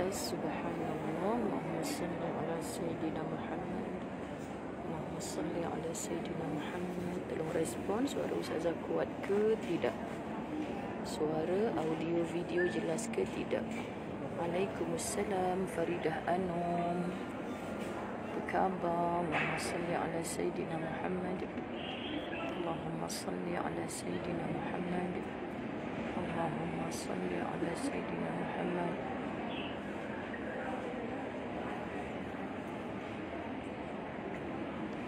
Subhanallah. Allahumma salli ala Sayyidina Muhammad. Allahumma salli ala Sayyidina Muhammad. Tolong respon, suara Ustazah kuat ke tidak? Suara audio video jelas ke tidak? Waalaikumsalam Faridah Anum. Apa khabar? Allahumma salli ala Sayyidina Muhammad. Allahumma salli ala Sayyidina Muhammad. Allahumma salli ala Sayyidina Muhammad.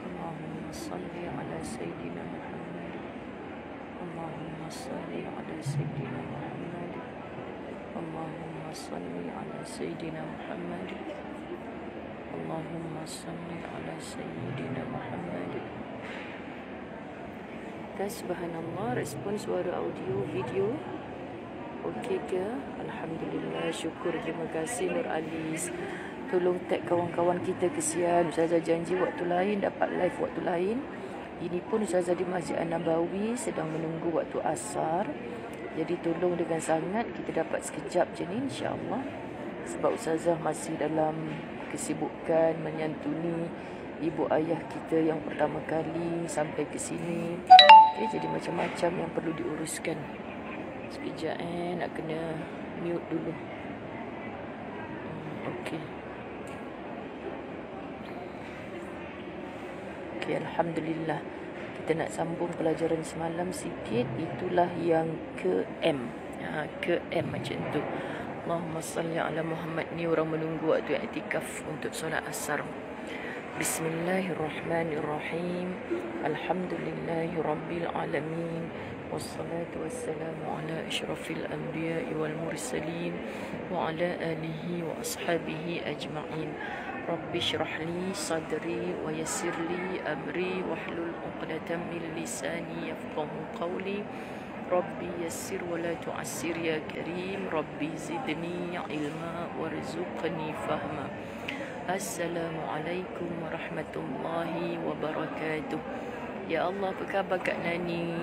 Allahumma salli ala Sayyidina Muhammad. Allahumma salli ala Sayyidina Muhammad. Allahumma salli ala Sayyidina Muhammad. Allahumma salli ala Sayyidina Muhammad. Subhanallah, respon suara audio video okey ke? Alhamdulillah, syukur, terima kasih Nur Alis. Tolong tag kawan-kawan kita, kesian Ustazah janji waktu lain dapat live waktu lain. Ini pun Ustazah di Masjid An-Nabawi sedang menunggu waktu asar. Jadi tolong dengan sangat kita dapat sekejap je ni insya-Allah. Sebab Ustazah masih dalam kesibukan menyantuni ibu ayah kita yang pertama kali sampai ke sini. Okay, jadi macam-macam yang perlu diuruskan. Sekejap nak kena mute dulu. Okey. Okey, alhamdulillah. Kita nak sambung pelajaran semalam sikit. Itulah yang ke M. Ke M macam tu. Allahumma salli ala Muhammad. Ni orang menunggu waktu i'tikaf untuk solat asar. Bismillahirrahmanirrahim. Alhamdulillahi rabbil alamin. Wassalatu wassalamu ala asyrafil anbiya'i wal mursalin wa ala alihi wa ashabihi ajma'in. Rabbi shrah li sadri wa yassir li amri wahlul 'uqdatam min lisani yafqahu qawli. Rabbi yassir wa la tu'assir ya karim. Rabbi zidni ilma warzuqni fahma. Assalamualaikum warahmatullahi wabarakatuh. Ya Allah, apa khabar Kak Nani,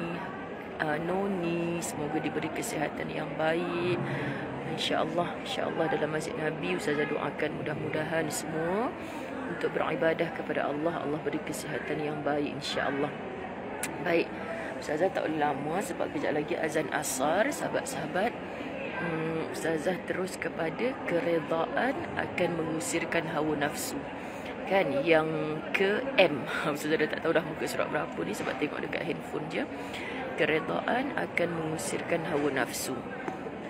Noni? Semoga diberi kesihatan yang baik. InsyaAllah dalam Masjid Nabi Ustazah doakan mudah-mudahan semua untuk beribadah kepada Allah. Allah beri kesihatan yang baik insyaAllah. Baik, Ustazah tak boleh lama sebab kejap lagi azan asar. Sahabat-sahabat, Ustazah terus kepada keredaan akan mengusirkan hawa nafsu. Kan yang ke M. Ustazah dah tak tahu dah muka surat berapa ni sebab tengok dekat handphone je. Keredaan akan mengusirkan hawa nafsu.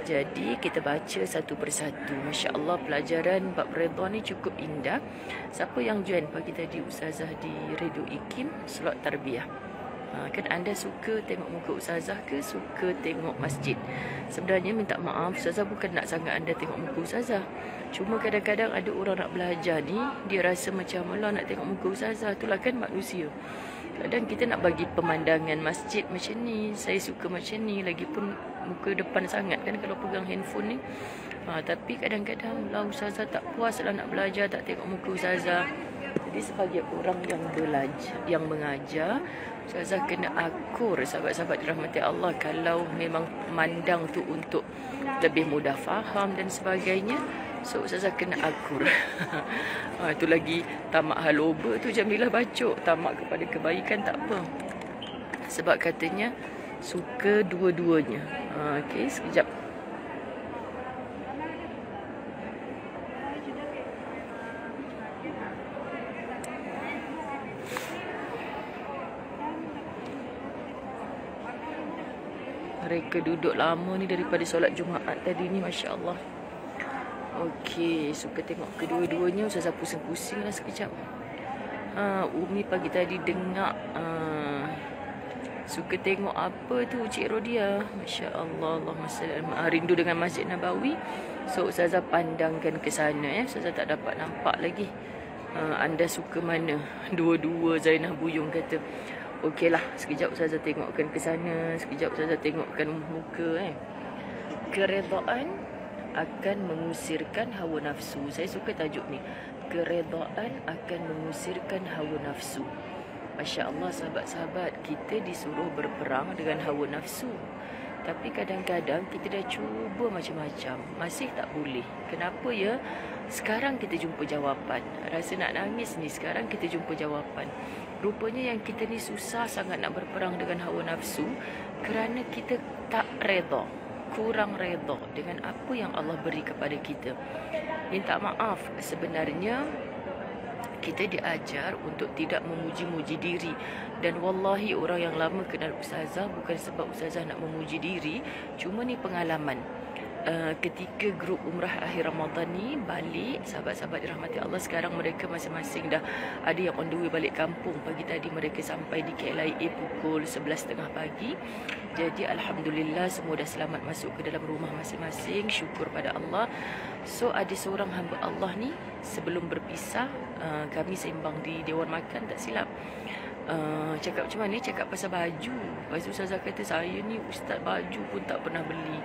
Jadi kita baca satu persatu. Masya Allah, pelajaran bab redha ni cukup indah. Siapa yang join pagi tadi Ustazah di Radio Ikim slot tarbiyah? Kan anda suka tengok muka Ustazah ke suka tengok masjid? Sebenarnya minta maaf, Ustazah bukan nak sangat anda tengok muka Ustazah. Cuma kadang-kadang ada orang nak belajar ni, dia rasa macam malah nak tengok muka Ustazah. Itulah kan manusia. Kadang kita nak bagi pemandangan masjid macam ni, saya suka macam ni, lagipun muka depan sangat kan kalau pegang handphone ni. Tapi kadang-kadang lah Ustazah tak puas lah nak belajar, tak tengok muka Ustazah. Jadi sebagai orang yang belajar, yang mengajar, Ustazah kena akur sahabat-sahabat dirahmati Allah. Kalau memang mandang tu untuk lebih mudah faham dan sebagainya, so Ustazah kena akur. Itu lagi tamak haloba tu Jamilah Bacok. Tamak kepada kebaikan tak apa. Sebab katanya suka dua-duanya. Okey, sekejap. Mereka duduk lama ni daripada solat Jumaat tadi ni, Masya Allah. Okey, suka tengok kedua-duanya. Ustazah pusing-pusing lah sekejap. Umi pagi tadi dengar suka tengok apa tu Cik Rodia. Masya Allah, Allahumma salli rindu dengan Masjid Nabawi. So Ustazah pandangkan ke sana. Ustazah tak dapat nampak lagi. Anda suka mana? Dua-dua, Zainah Buyung kata. Okeylah, sekejap Ustazah tengokkan ke sana, sekejap Ustazah tengokkan muka. Keredaan akan mengusirkan hawa nafsu. Saya suka tajuk ni. Keredaan akan mengusirkan hawa nafsu. Masya Allah, sahabat-sahabat, kita disuruh berperang dengan hawa nafsu. Tapi kadang-kadang kita dah cuba macam-macam, masih tak boleh. Kenapa ya? Sekarang kita jumpa jawapan. Rasa nak nangis ni, sekarang kita jumpa jawapan. Rupanya yang kita ni susah sangat nak berperang dengan hawa nafsu kerana kita tak reda, kurang reda dengan apa yang Allah beri kepada kita. Minta maaf, sebenarnya kita diajar untuk tidak memuji-muji diri. Dan wallahi orang yang lama kenal ustazah bukan sebab ustazah nak memuji diri, cuma ni pengalaman. Ketika grup umrah akhir Ramadan ni balik, sahabat-sahabat dirahmati Allah, sekarang mereka masing-masing dah ada yang on the way balik kampung. Pagi tadi mereka sampai di KLIA pukul 11.30 pagi. Jadi alhamdulillah semua dah selamat masuk ke dalam rumah masing-masing, syukur pada Allah. So ada seorang hamba Allah ni sebelum berpisah, kami sembang di Dewan Makan tak silap. Cakap macam mana? Cakap pasal baju. Lepas tu ustazah kata, saya ni ustaz baju pun tak pernah beli.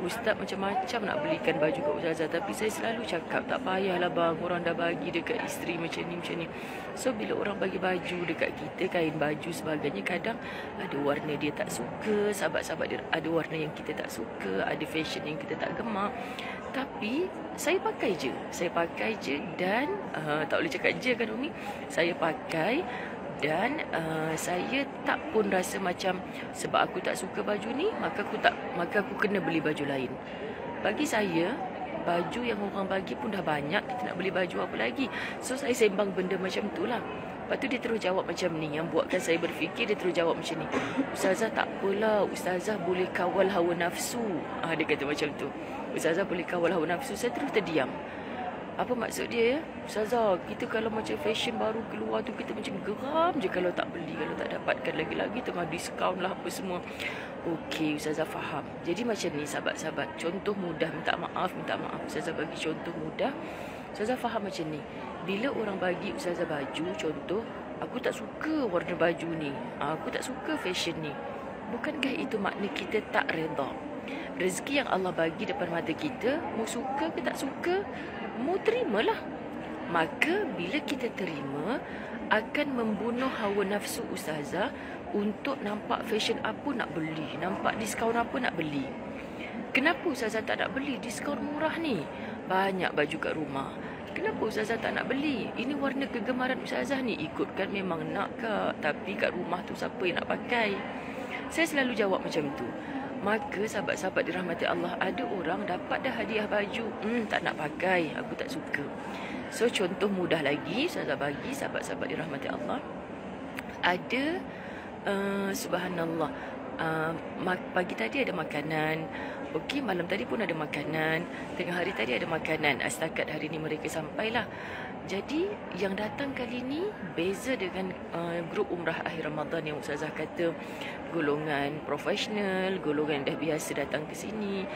Ustaz macam-macam nak belikan baju kat ustazah, tapi saya selalu cakap, tak payahlah bang, orang dah bagi dekat isteri macam ni. So bila orang bagi baju dekat kita, kain baju sebagainya, kadang ada warna dia tak suka, sahabat-sahabat dia ada warna yang kita tak suka, ada fashion yang kita tak gemar. Tapi saya pakai je dan tak boleh cakap je kan Umi. Saya pakai dan saya tak pun rasa macam sebab aku tak suka baju ni maka aku kena beli baju lain. Bagi saya, baju yang orang bagi pun dah banyak, kita nak beli baju apa lagi? So saya sembang benda macam tu lah. Lepas tu dia terus jawab macam ni, yang buatkan saya berfikir. Dia terus jawab macam ni, ustazah tak apalah, ustazah boleh kawal hawa nafsu. Dia kata macam tu, ustazah boleh kawal hawa nafsu. Saya terus terdiam. Apa maksud dia ya? Ustazah, kita kalau macam fashion baru keluar tu, kita macam geram je kalau tak beli, kalau tak dapatkan lagi-lagi tengah diskaun lah apa semua. Okey, ustazah faham. Jadi macam ni sahabat-sahabat, contoh mudah, minta maaf ustazah bagi contoh mudah. Ustazah faham macam ni, bila orang bagi ustazah baju, contoh, aku tak suka warna baju ni, aku tak suka fashion ni, bukankah itu makna kita tak reda? Rezeki yang Allah bagi depan mata kita, mau suka ke tak suka, mau terimalah. Maka bila kita terima, akan membunuh hawa nafsu ustazah untuk nampak fashion apa nak beli, nampak diskaun apa nak beli. Kenapa ustazah tak nak beli? Diskaun murah ni, banyak baju kat rumah. Kenapa ustazah tak nak beli? Ini warna kegemaran ustazah ni, ikutkan memang nak kak, tapi kat rumah tu siapa yang nak pakai? Saya selalu jawab macam tu. Maka sahabat-sahabat dirahmati Allah, ada orang dapat dah hadiah baju, tak nak pakai, aku tak suka. So contoh mudah lagi saya bagi sahabat-sahabat dirahmati Allah. Ada subhanallah, pagi tadi ada makanan, okey, malam tadi pun ada makanan, tengah hari tadi ada makanan, setakat hari ni mereka sampailah. Jadi yang datang kali ni beza dengan grup umrah akhir Ramadan yang ustazah kata golongan profesional, golongan dah biasa datang ke sini.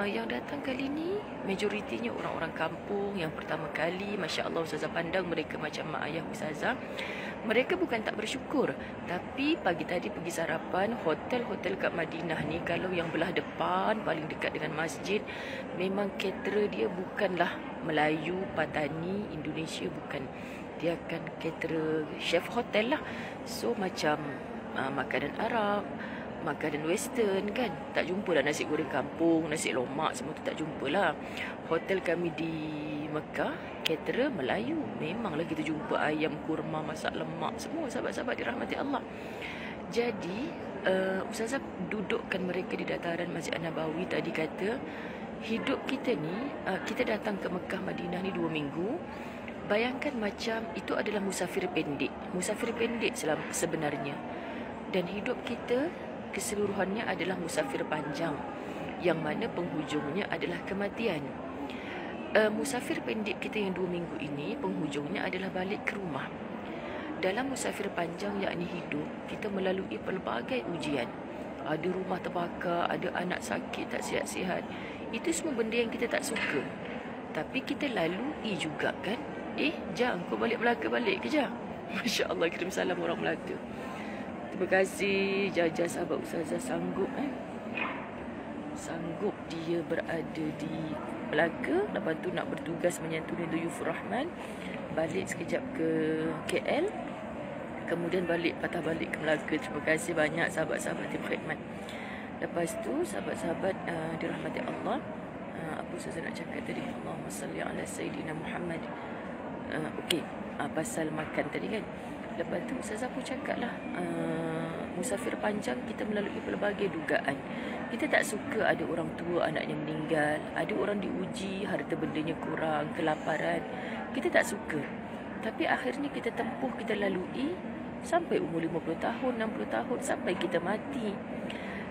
Yang datang kali ni majoritinya orang-orang kampung yang pertama kali. Masya Allah, ustazah pandang mereka macam mak ayah ustazah. Mereka bukan tak bersyukur, tapi pagi tadi pergi sarapan hotel-hotel kat Madinah ni, kalau yang belah depan paling dekat dengan masjid, memang caterer dia bukanlah Melayu, Patani, Indonesia, bukan. Dia akan caterer chef hotel lah. So macam makanan Arab, makanan western kan. Tak jumpa lah nasi goreng kampung, nasi lomak, semua tu tak jumpa lah. Hotel kami di Mekah, caterer Melayu. Memanglah kita jumpa ayam kurma, masak lemak, semua sahabat-sahabat dirahmati Allah. Jadi ustazah dudukkan mereka di dataran Masjid An-Nabawi. Tadi kata hidup kita ni, kita datang ke Mekah Madinah ni 2 minggu. Bayangkan macam itu adalah musafir pendek. Musafir pendek sebenarnya. Dan hidup kita keseluruhannya adalah musafir panjang, yang mana penghujungnya adalah kematian. Musafir pendek kita yang 2 minggu ini, penghujungnya adalah balik ke rumah. Dalam musafir panjang yakni hidup, kita melalui pelbagai ujian. Ada rumah terbakar, ada anak sakit tak sihat-sihat. Itu semua benda yang kita tak suka, tapi kita lalui juga kan. Jang, kau balik Melaka balik ke Jang? Masya Allah, kirim salam orang Melaka. Terima kasih Jaja, sahabat ustazah sanggup sanggup dia berada di Melaka, lepas tu nak bertugas menyantuni Duyufur Rahman, balik sekejap ke KL, kemudian patah balik ke Melaka. Terima kasih banyak sahabat-sahabat tim khidmat. Lepas tu sahabat-sahabat dirahmati Allah, apa Ustazah nak cakap tadi? Allahumma salli ala Sayyidina Muhammad. Okey, pasal makan tadi kan. Lepas tu Ustazah pun cakap lah, musafir panjang kita melalui pelbagai dugaan. Kita tak suka ada orang tua anaknya meninggal, ada orang diuji harta bendanya kurang, kelaparan. Kita tak suka. Tapi akhirnya kita tempuh, kita lalui sampai umur 50 tahun, 60 tahun, sampai kita mati.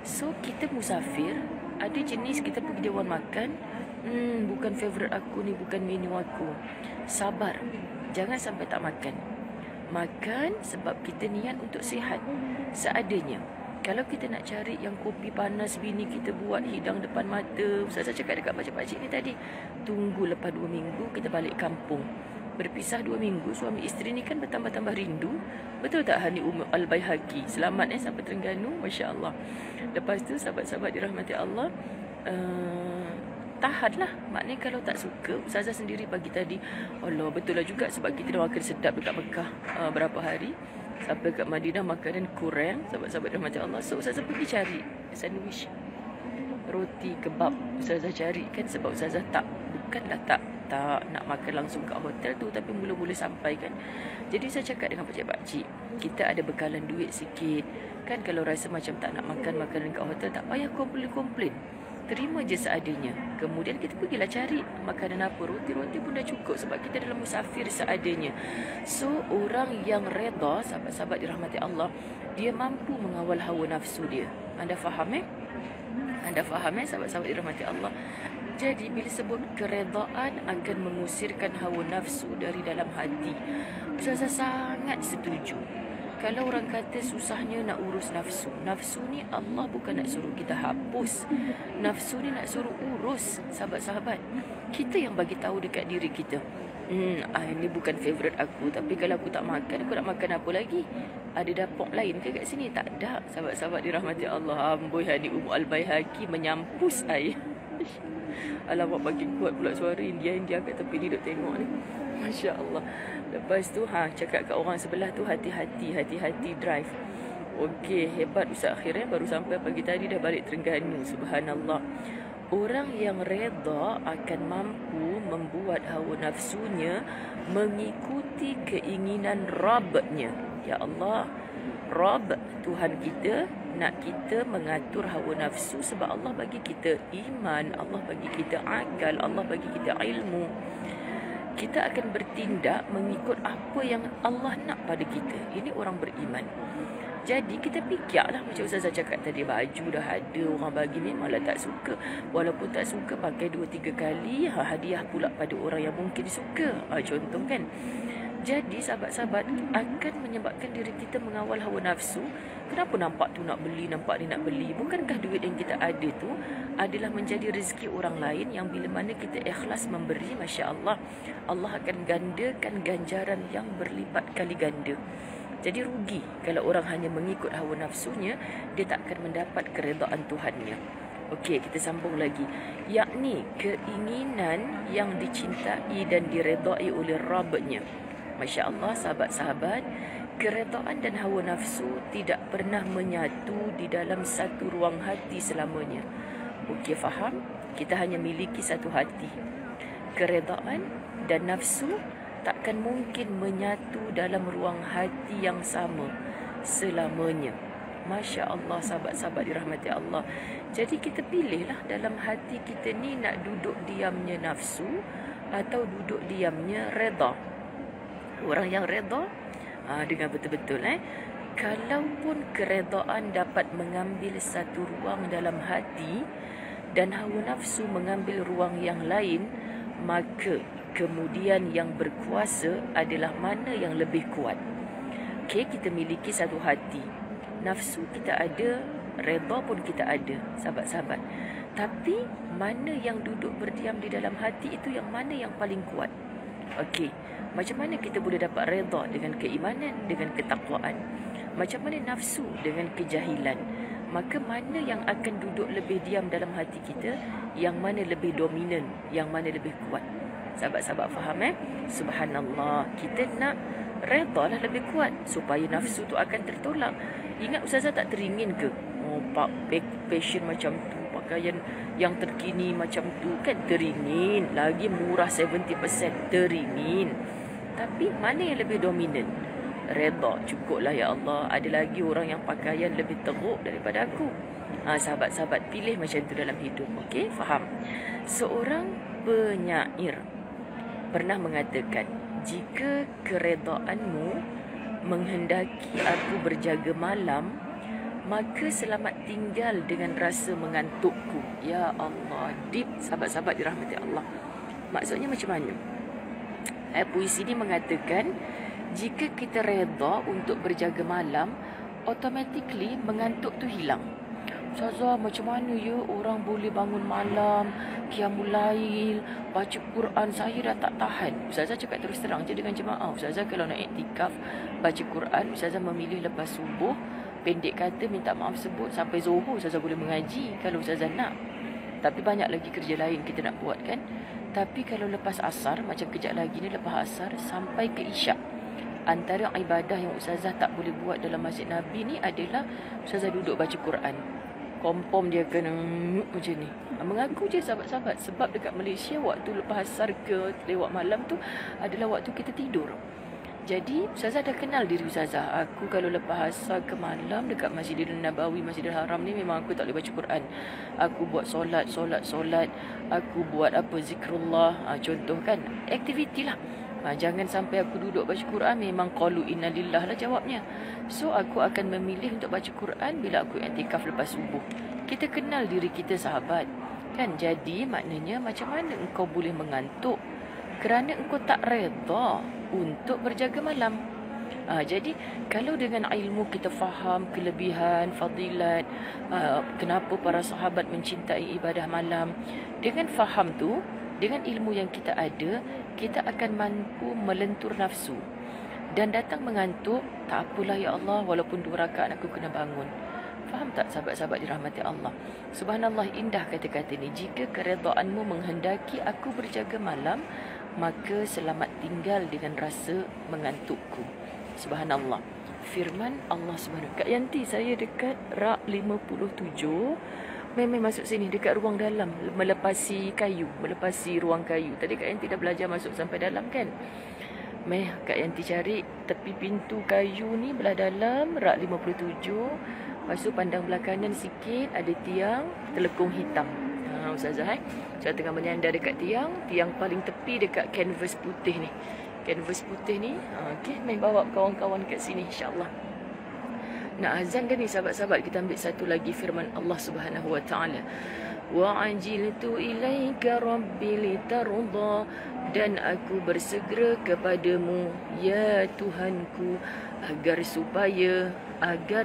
So kita musafir, ada jenis kita pergi dewan makan, bukan favourite aku ni, bukan menu aku. Sabar, jangan sampai tak makan. Makan sebab kita niat untuk sihat seadanya. Kalau kita nak cari yang kopi panas bini kita buat hidang depan mata, Ustazah cakap dekat pakcik-pakcik ni tadi, tunggu lepas 2 minggu kita balik kampung. Berpisah 2 minggu, suami isteri ni kan bertambah-tambah rindu. Betul tak Hani Al-Baihaqi? Selamat sampai Terengganu, Masya Allah. Lepas tu sahabat-sahabat dirahmati Allah, tahanlah. Maknanya kalau tak suka, Ustazah sendiri pagi tadi, Allah betul lah juga sebab kita dah makan sedap dekat Mekah berapa hari. Sampai kat Madinah makanan kurang, sahabat-sahabat dirahmati Allah. So Ustazah pergi cari sandwich, roti, kebab. Ustazah cari kan sebab Ustazah bukanlah tak nak makan langsung kat hotel tu, tapi mula-mula sampai kan. Jadi saya cakap dengan pakcik-pakcik, kita ada bekalan duit sikit kan. Kalau rasa macam tak nak makan makanan kat hotel, tak payah komplain. Terima je seadanya. Kemudian kita pergilah cari makanan apa. Roti-roti pun dah cukup sebab kita dalam musafir seadanya. So orang yang reda, sahabat-sahabat dirahmati Allah, dia mampu mengawal hawa nafsu dia. Anda faham Anda faham sahabat-sahabat dirahmati Allah? Jadi bila sebut keredaan akan mengusirkan hawa nafsu dari dalam hati, Ustazah sangat setuju. Kalau orang kata susahnya nak urus nafsu, nafsu ni Allah bukan nak suruh kita hapus. Nafsu ni nak suruh urus, sahabat-sahabat. Kita yang bagi tahu dekat diri kita, ini bukan favourite aku, tapi kalau aku tak makan, aku nak makan apa lagi? Ada dapur lain ke kat sini? Tak ada. Sahabat-sahabat dirahmati Allah, amboi Hani Al-Baihaqi menyampus air. Alamak, makin kuat pula suara India kat tepi ni, duk tengok ni. Masya Allah. Lepas tu cakap kat orang sebelah tu, hati-hati drive. Okey, hebat Ustaz Akhirnya baru sampai pagi tadi dah balik Terengganu. Subhanallah. Orang yang reda akan mampu membuat hawa nafsunya mengikuti keinginan Rabbnya. Ya Allah, Rabb Tuhan kita nak kita mengatur hawa nafsu sebab Allah bagi kita iman, Allah bagi kita akal, Allah bagi kita ilmu. Kita akan bertindak mengikut apa yang Allah nak pada kita. Ini orang beriman. Jadi kita fikirlah macam Ustazah cakap tadi, baju dah ada, orang bagi ni malah tak suka. Walaupun tak suka, pakai 2-3 kali, hadiah pula pada orang yang mungkin suka. Contoh kan. Jadi sahabat-sahabat akan menyebabkan diri kita mengawal hawa nafsu. Kenapa nampak tu nak beli, nampak ni nak beli? Bukankah duit yang kita ada tu adalah menjadi rezeki orang lain yang bila mana kita ikhlas memberi, Masya Allah, Allah akan gandakan ganjaran yang berlipat kali ganda. Jadi rugi kalau orang hanya mengikut hawa nafsunya, dia tak akan mendapat keredaan Tuhannya. Okey, kita sambung lagi. Yakni keinginan yang dicintai dan diredai oleh Rabbnya. Masya Allah, sahabat-sahabat, keredaan dan hawa nafsu tidak pernah menyatu di dalam satu ruang hati selamanya. Okey, faham? Kita hanya miliki satu hati. Keredaan dan nafsu takkan mungkin menyatu dalam ruang hati yang sama selamanya. Masya Allah, sahabat-sahabat dirahmati Allah. Jadi kita pilihlah dalam hati kita ni nak duduk diamnya nafsu atau duduk diamnya reda. Orang yang reda, dengar betul-betul kalaupun keredaan dapat mengambil satu ruang dalam hati dan hawa nafsu mengambil ruang yang lain, maka kemudian yang berkuasa adalah mana yang lebih kuat. Okey, kita miliki satu hati. Nafsu kita ada, reda pun kita ada, sahabat-sahabat. Tapi mana yang duduk berdiam di dalam hati itu, yang mana yang paling kuat? Okey, macam mana kita boleh dapat reda dengan keimanan, dengan ketakwaan? Macam mana nafsu dengan kejahilan? Maka mana yang akan duduk lebih diam dalam hati kita? Yang mana lebih dominan? Yang mana lebih kuat? Sahabat-sahabat faham Subhanallah, kita nak reda lah lebih kuat supaya nafsu tu akan tertolak. Ingat Ustazah tak teringin ke? mau fashion macam tu, pakaian yang terkini macam tu kan, teringin. Lagi murah 70%, teringin. Tapi mana yang lebih dominan? Redha, cukuplah ya Allah. Ada lagi orang yang pakaian lebih teruk daripada aku. Sahabat-sahabat, pilih macam tu dalam hidup. Okey, faham? Seorang penyair pernah mengatakan, jika keredaanmu menghendaki aku berjaga malam, maka selamat tinggal dengan rasa mengantukku. Ya Allah, deep sahabat-sahabat dirahmati Allah. Maksudnya macam mana? Puisi ni mengatakan, jika kita reda untuk berjaga malam, automatically mengantuk tu hilang. Ustazah, macam mana ya orang boleh bangun malam, qiyamul lail, baca Quran? Saya dah tak tahan. Ustazah cakap terus terang je dengan jemaah. Ustazah kalau nak iktikaf baca Quran, Ustazah memilih lepas subuh. Pendek kata, minta maaf sebut, sampai zuhur Ustazah boleh mengaji kalau Ustazah nak. Tapi banyak lagi kerja lain kita nak buat kan. Tapi kalau lepas asar, macam kejap lagi ni lepas asar sampai ke isyak, antara ibadah yang Ustazah tak boleh buat dalam Masjid Nabi ni adalah Ustazah duduk baca Quran. Kompom dia kena macam ni. Mengaku je sahabat-sahabat. Sebab dekat Malaysia, waktu lepas asar ke lewat malam tu adalah waktu kita tidur. Jadi Ustazah dah kenal diri Ustazah. Aku kalau lepas asar ke malam dekat Masjidil Nabawi, Masjidil Haram ni, memang aku tak boleh baca Quran. Aku buat solat. Aku buat apa, zikrullah, contoh kan, aktiviti lah. Jangan sampai aku duduk baca Quran, memang qalu innalillah lah jawabnya. So aku akan memilih untuk baca Quran bila aku i'tikaf lepas subuh. Kita kenal diri kita sahabat kan. Jadi maknanya macam mana engkau boleh mengantuk kerana engkau tak reda untuk berjaga malam. Jadi kalau dengan ilmu kita faham kelebihan, fadilat, kenapa para sahabat mencintai ibadah malam, dengan faham tu, dengan ilmu yang kita ada, kita akan mampu melentur nafsu. Dan datang mengantuk, tak apalah ya Allah, walaupun 2 rakaat aku kena bangun. Faham tak sahabat-sahabat dirahmati Allah? Subhanallah, indah kata-kata ni. Jika keredaanmu menghendaki aku berjaga malam, maka selamat tinggal dengan rasa mengantukku. Subhanallah. Firman Allah Subhanahu. Kak Yanti, saya dekat rak 57. Memang masuk sini dekat ruang dalam, melepasi ruang kayu. Tadi Kak Yanti dah belajar masuk sampai dalam kan? Kak Yanti cari tepi pintu kayu ni belah dalam, rak 57. Lepas tu pandang belah kanan sikit, ada tiang telekung hitam. Ustazah saya tengah menyandar dekat tiang paling tepi dekat kanvas putih ni. Kanvas putih ni, okey, bawa kawan-kawan kat sini insya-Allah. Nak azan dah ni sahabat-sahabat. Kita ambil satu lagi firman Allah Subhanahu wa taala. Wa ajiltu ilaika rabbi litarda, dan aku bersegera kepadamu ya Tuhanku agar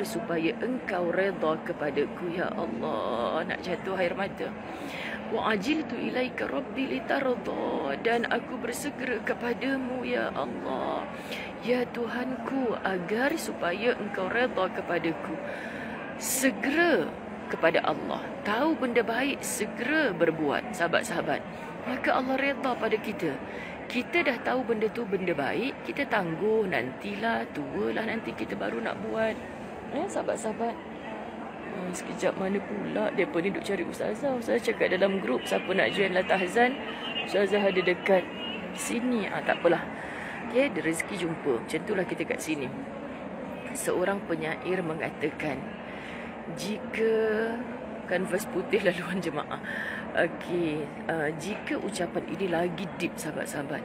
supaya engkau redha kepadaku ya Allah. Nak jatuh air mata. Wa ajiltu ilaika rabbi litarda, dan aku bersegera kepadamu ya Allah, ya Tuhanku, agar supaya engkau redha kepadaku. Segera kepada Allah, tahu benda baik, segera berbuat sahabat-sahabat, maka Allah redha pada kita. Kita dah tahu benda tu benda baik, kita tangguh, nantilah, tualah nanti kita baru nak buat. Sahabat-sahabat, sekejap mana pula mereka ni duk cari Ustazah. Ustazah cakap dalam grup, siapa nak join latah azan, Ustazah ada dekat sini. Tak apalah, okay, ada rezeki jumpa. Macam itulah kita kat sini. Seorang penyair mengatakan, jika kanvas putih laluan jemaah, jika ucapan ini lagi deep sahabat-sahabat,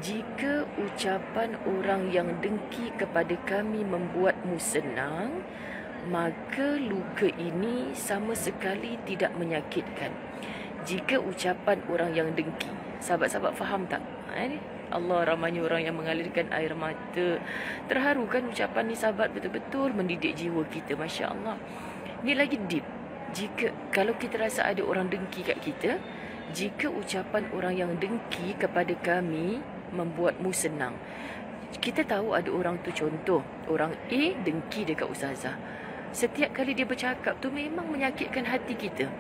jika ucapan orang yang dengki kepada kami membuatmu senang, maka luka ini sama sekali tidak menyakitkan. Jika ucapan orang yang dengki, sahabat-sahabat faham tak? Allah, ramainya orang yang mengalirkan air mata. Terharu kan ucapan ni sahabat, betul-betul mendidik jiwa kita, Masya Allah. Ni lagi deep. Kalau kita rasa ada orang dengki kat kita, jika ucapan orang yang dengki kepada kami membuatmu senang. Kita tahu ada orang tu, contoh orang A dengki dekat Ustazah. Setiap kali dia bercakap tu memang menyakitkan hati kita.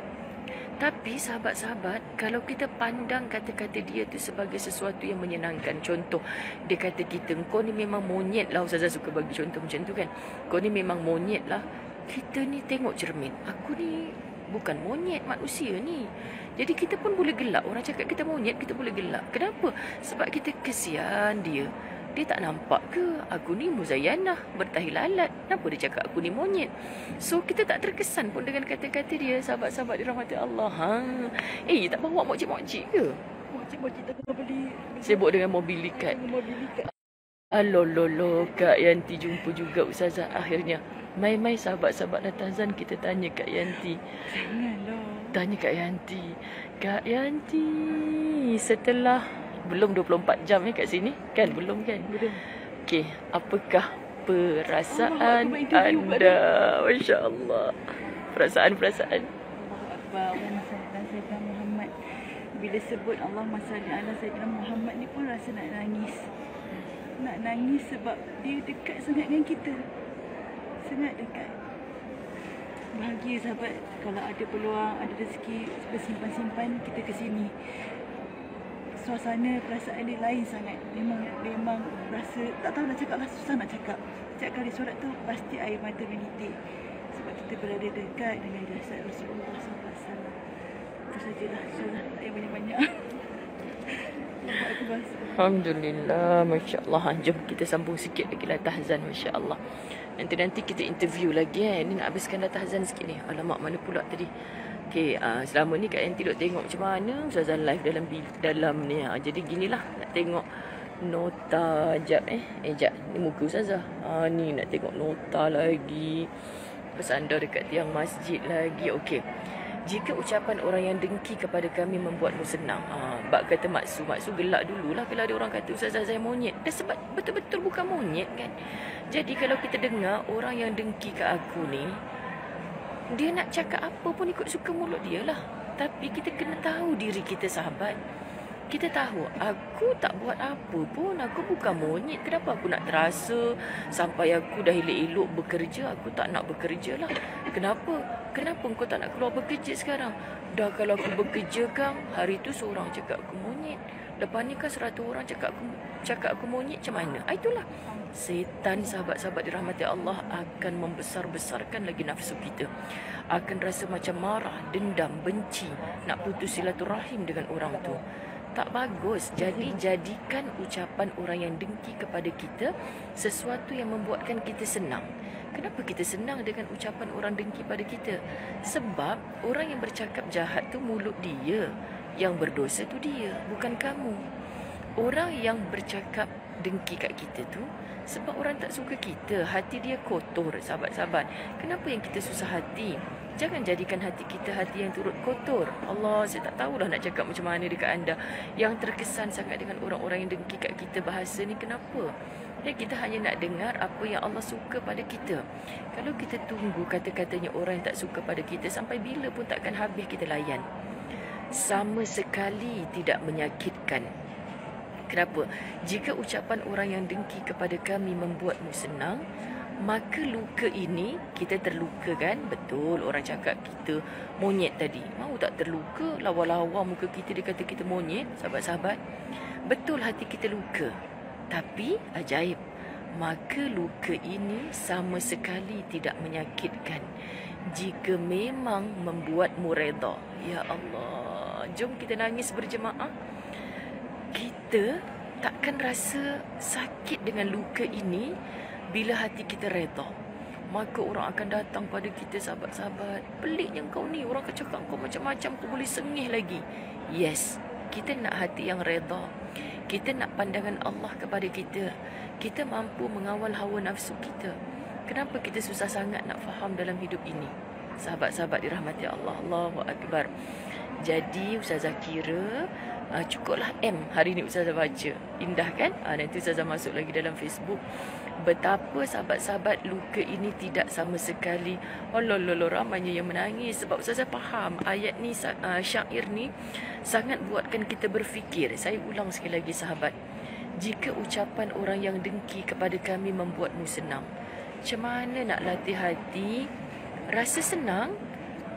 Tapi sahabat-sahabat, kalau kita pandang kata-kata dia tu sebagai sesuatu yang menyenangkan. Contoh, dia kata kita, kau ni memang monyet lah. Ustazah suka bagi contoh macam tu kan. Kau ni memang monyet lah. kita ni tengok cermin. Aku ni bukan monyet, manusia ni. Jadi kita pun boleh gelak. Orang cakap kita monyet, kita boleh gelak. Kenapa? Sebab kita kesian dia. Dia tak nampak ke aku ni Muzayyanah, bertahi lalat? Kenapa dia cakap aku ni monyet? So kita tak terkesan pun dengan kata-kata dia. Sahabat-sahabat dirahmati Allah. Tak bawa mokcik-mokcik ke? Mokcik-mokcik tak kena beli. Sibuk dengan mobil likat. Mobil likat. Alololo, Kak Yanti jumpa juga Ustazah akhirnya. Mai-mai sahabat-sahabat Natazan kita tanya Kak Yanti. Janganlah. Tanya Kak Yanti. Kak Yanti, setelah belum 24 jam kat sini? Kan? Belum kan? Belum. Okey, apakah perasaan Allah, anda? Masya Allah. Perasaan-perasaan. Allah Akbar. Allahumma salli ala Sayyidina Muhammad. Bila sebut Allahumma salli ala Sayyidina Muhammad ni pun rasa nak nangis. Nak nangis sebab dia dekat sangat dengan kita. Sangat dekat. Bahagia sahabat kalau ada peluang, ada rezeki, bersimpan-simpan kita ke sini. Suasana perasaan dia lain sangat. Memang rasa tak tahu nak cakap lah, susah nak cakap. Setiap kali solat tu pasti air mata menitik. Sebab kita berada dekat dengan jasad Rasulullah SAW. Itu sajalah, insyaAllah tak payah banyak-banyak. Alhamdulillah, Masya Allah. Jom kita sambung sikit lagi lah tahzan, Masya Allah. Nanti kita interview lagi Ni nak habiskan dah tahzan sikit ni. Alamak, mana pula tadi. Okay, selama ni Kak Yanti duk tengok macam mana Ustazah live dalam ni. Jadi ginilah, nak tengok nota. Jap jap, ni muka Ustazah. Ni nak tengok nota lagi. Bersandar dekat tiang masjid lagi. Okey. Jika ucapan orang yang dengki kepada kami membuatmu senang. Bak kata Maksu gelak dululah kalau ada orang kata Ustazah saya monyet. Dah sebab betul-betul bukan monyet kan. Jadi kalau kita dengar orang yang dengki ke aku ni, dia nak cakap apa pun ikut suka mulut dia lah. Tapi kita kena tahu diri kita sahabat. Kita tahu aku tak buat apa pun. Aku bukan monyet. Kenapa aku nak terasa sampai aku dah elok-elok bekerja? Aku tak nak bekerja lah. Kenapa? Kenapa kau tak nak keluar bekerja sekarang? Dah kalau aku bekerja kan, hari tu seorang cakap aku monyet. Lepas ni kan 100 orang cakap aku monyet, macam mana? Itulah. Setan sahabat-sahabat dirahmati Allah akan membesar-besarkan lagi nafsu kita. Akan rasa macam marah, dendam, benci, nak putus silaturahim dengan orang tu. Tak bagus. Jadi jadikan ucapan orang yang dengki kepada kita sesuatu yang membuatkan kita senang. Kenapa kita senang dengan ucapan orang dengki pada kita? Sebab orang yang bercakap jahat tu mulut dia. Yang berdosa tu dia, bukan kamu. Orang yang bercakap dengki kat kita tu sebab orang tak suka kita. Hati dia kotor, sahabat-sahabat. Kenapa yang kita susah hati? Jangan jadikan hati kita hati yang turut kotor. Allah, saya tak tahulah nak cakap macam mana dekat anda yang terkesan sangat dengan orang-orang yang dengki kat kita bahasa ni. Kenapa? Kita hanya nak dengar apa yang Allah suka pada kita. Kalau kita tunggu kata-katanya orang yang tak suka pada kita, sampai bila pun takkan habis kita layan. Sama sekali tidak menyakitkan. Kenapa? Jika ucapan orang yang dengki kepada kami membuatmu senang, maka luka ini, kita terluka kan? Betul, orang cakap kita monyet tadi. Mau tak terluka? Lawa-lawa muka kita dia kata kita monyet, sahabat-sahabat. Betul hati kita luka. Tapi, ajaib. Maka luka ini sama sekali tidak menyakitkan. Jika memang membuatmu reda. Ya Allah. Jom kita nangis berjemaah. Kita takkan rasa sakit dengan luka ini bila hati kita reda. Maka orang akan datang pada kita, sahabat-sahabat. Peliknya kau ni, orang akan cakap kau macam-macam, kau boleh sengih lagi. Yes, kita nak hati yang reda. Kita nak pandangan Allah kepada kita. Kita mampu mengawal hawa nafsu kita. Kenapa kita susah sangat nak faham dalam hidup ini? Sahabat-sahabat dirahmati Allah. Allahu Akbar. Jadi Ustazah kira cukuplah M hari ni Ustazah baca. Indah kan? Nanti Ustazah masuk lagi dalam Facebook. Betapa sahabat-sahabat luka ini tidak sama sekali. Allah ramainya yang menangis. Sebab Ustazah faham ayat ni, syair ni sangat buatkan kita berfikir. Saya ulang sekali lagi sahabat. Jika ucapan orang yang dengki kepada kami membuatmu senang, macam mana nak latih hati rasa senang?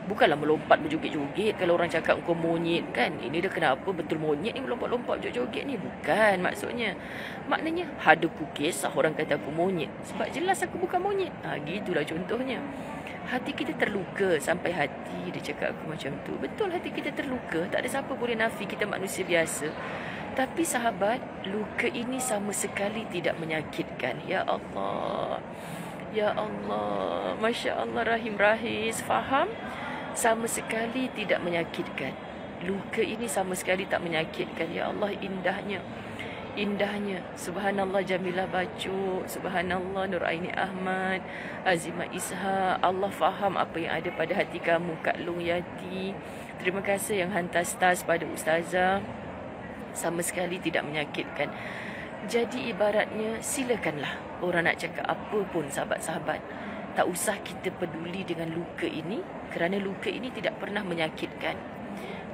Bukanlah melompat berjoget-joget. Kalau orang cakap kau monyet kan, ini dah kenapa betul monyet ni melompat-lompat joget-joget ni? Bukan maksudnya. Maknanya ada ku kisah orang kata aku monyet. Sebab jelas aku bukan monyet. Gitulah contohnya. Hati kita terluka sampai hati, dia cakap aku macam tu. Betul, hati kita terluka. Tak ada siapa boleh nafi, kita manusia biasa. Tapi sahabat, luka ini sama sekali tidak menyakitkan. Ya Allah. Ya Allah. Masya Allah, Rahim Rahis. Faham? Sama sekali tidak menyakitkan. Luka ini sama sekali tak menyakitkan. Ya Allah, indahnya. Indahnya. Subhanallah Jamilah Bacu, Subhanallah Nur Aini Ahmad, Azimah Isha. Allah faham apa yang ada pada hati kamu, Kak Long Yati. Terima kasih yang hantar stars pada Ustazah. Sama sekali tidak menyakitkan. Jadi ibaratnya, silakanlah orang nak cakap apa pun, sahabat-sahabat. Tak usah kita peduli dengan luka ini, kerana luka ini tidak pernah menyakitkan.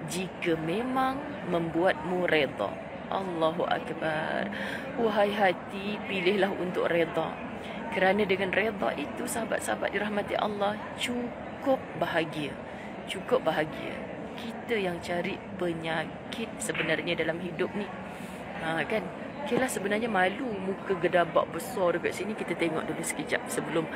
Jika memang membuatmu redha. Allahu Akbar. Wahai hati, pilihlah untuk redha. Kerana dengan redha itu, sahabat-sahabat dirahmati Allah, cukup bahagia. Cukup bahagia. Kita yang cari penyakit sebenarnya dalam hidup ni. Kan? Okeylah, sebenarnya malu muka gedabak besar dekat sini. Kita tengok dulu sekejap sebelum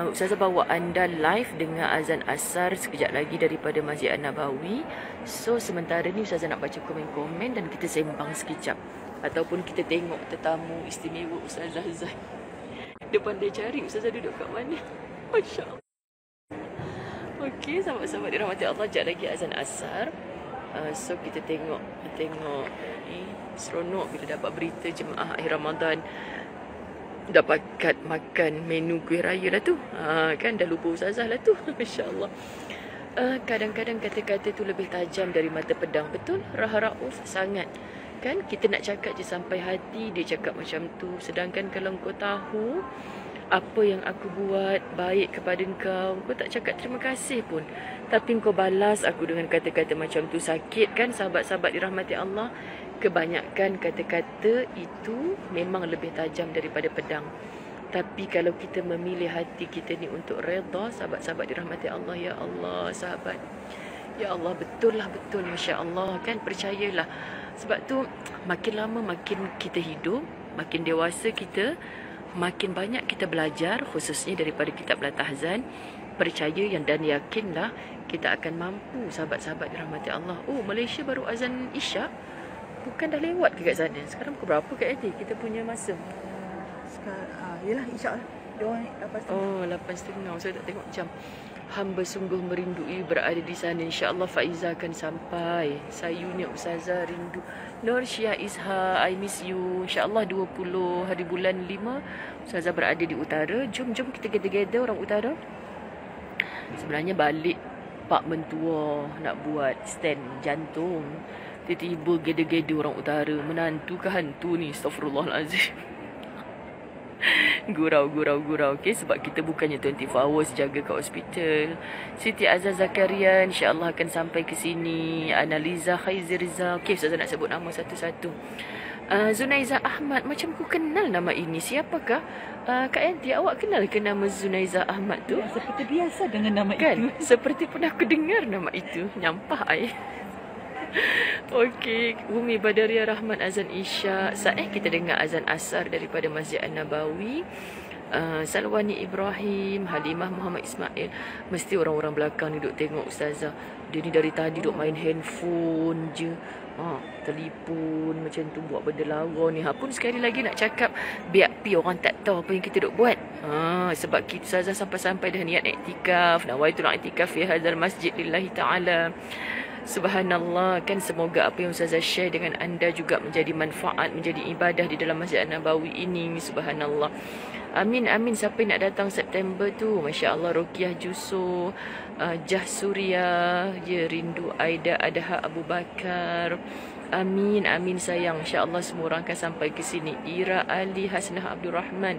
Ustazah bawa anda live dengan azan asar sekejap lagi daripada Masjid An-Nabawi. So sementara ni Ustazah nak baca komen-komen dan kita sembang sekejap. Ataupun kita tengok tetamu istimewa Ustazah Zai. Depan dia cari Ustazah duduk kat mana. Masya Allah. Okey, sahabat-sahabat dirahmati Allah, sekejap lagi azan asar. So kita tengok ni seronok bila dapat berita jemaah akhir Ramadan dapat makan menu kuih raya lah tu. Kan dah lupa Ustazah lah tu. Masya-Allah. Kadang-kadang kata-kata tu lebih tajam dari mata pedang. Betul? Rauf sangat. Kan kita nak cakap je sampai hati, dia cakap macam tu. Sedangkan kalau kau tahu apa yang aku buat baik kepada kau, kau tak cakap terima kasih pun. Tapi kau balas aku dengan kata-kata macam tu. Sakit kan sahabat-sahabat dirahmati Allah? Kebanyakan kata-kata itu memang lebih tajam daripada pedang. Tapi kalau kita memilih hati kita ni untuk redha, sahabat-sahabat dirahmati Allah, ya Allah sahabat. Ya Allah, betul lah, betul, Masya Allah. Kan percayalah. Sebab tu makin lama makin kita hidup, makin dewasa kita, makin banyak kita belajar, khususnya daripada kitab Al-Tahzan. Percaya yang dan yakinlah kita akan mampu, sahabat-sahabat dirahmati Allah. Oh, Malaysia baru azan Isyak. Bukan dah lewat ke kat sana? Sekarang pukul berapa Kak Edi? Kita punya masa. Sekarang, yelah insyaAllah. Diorang 8.30. Oh, 8.30. Saya tak tengok jam. Hamba sungguh merindui berada di sana. InsyaAllah Faiza akan sampai. Sayunya Ustazah rindu. Nur Syia Isha, I miss you. InsyaAllah 20 hari bulan 5. Ustazah berada di utara. Jom kita gather orang utara. Sebenarnya balik Pak Mentua nak buat stand jantung. Tiba-tiba gede-gede orang utara. Menantu ke hantu ni? Astaghfirullahalazim. Gurau. Okay, sebab kita bukannya 24 hours jaga kat hospital. Siti Azaz Zakaria insyaAllah akan sampai ke sini. Analiza Khaizirza. Okay, Ustazah nak sebut nama satu-satu. Zunaiza Ahmad. Macam ku kenal nama ini. Siapakah? Kak Yanti, awak kenal ke nama Zunaiza Ahmad tu? Ya, seperti biasa dengan nama kan? itu. Seperti pernah aku dengar nama itu. Nyampah ai. Okey, Umi Badaria Rahman azan Isya. Saat kita dengar azan asar daripada Masjid An-Nabawi. Salwani Ibrahim, Halimah Muhammad Ismail. Mesti orang-orang belakang ni duk tengok Ustazah. Dia ni dari tadi duk main handphone je. Telefon macam tu, buat benda lara ni. Pun sekali lagi nak cakap, biar orang tak tahu apa yang kita duk buat. Sebab kita Ustazah sampai-sampai dah niat iktikaf. Nawaitu iktikaf fi hadzal masjid lillahi ta'ala. Subhanallah, kan semoga apa yang Ustazah share dengan anda juga menjadi manfaat, menjadi ibadah di dalam Masjid An-Nabawi ini. Subhanallah. Amin. Siapa yang nak datang September tu? Masya Allah. Rokiah Juso, Jah Surya, ya rindu Aida Adha Abu Bakar. Amin sayang. InsyaAllah semua orang akan sampai ke sini. Ira Ali Hasnah Abdul Rahman.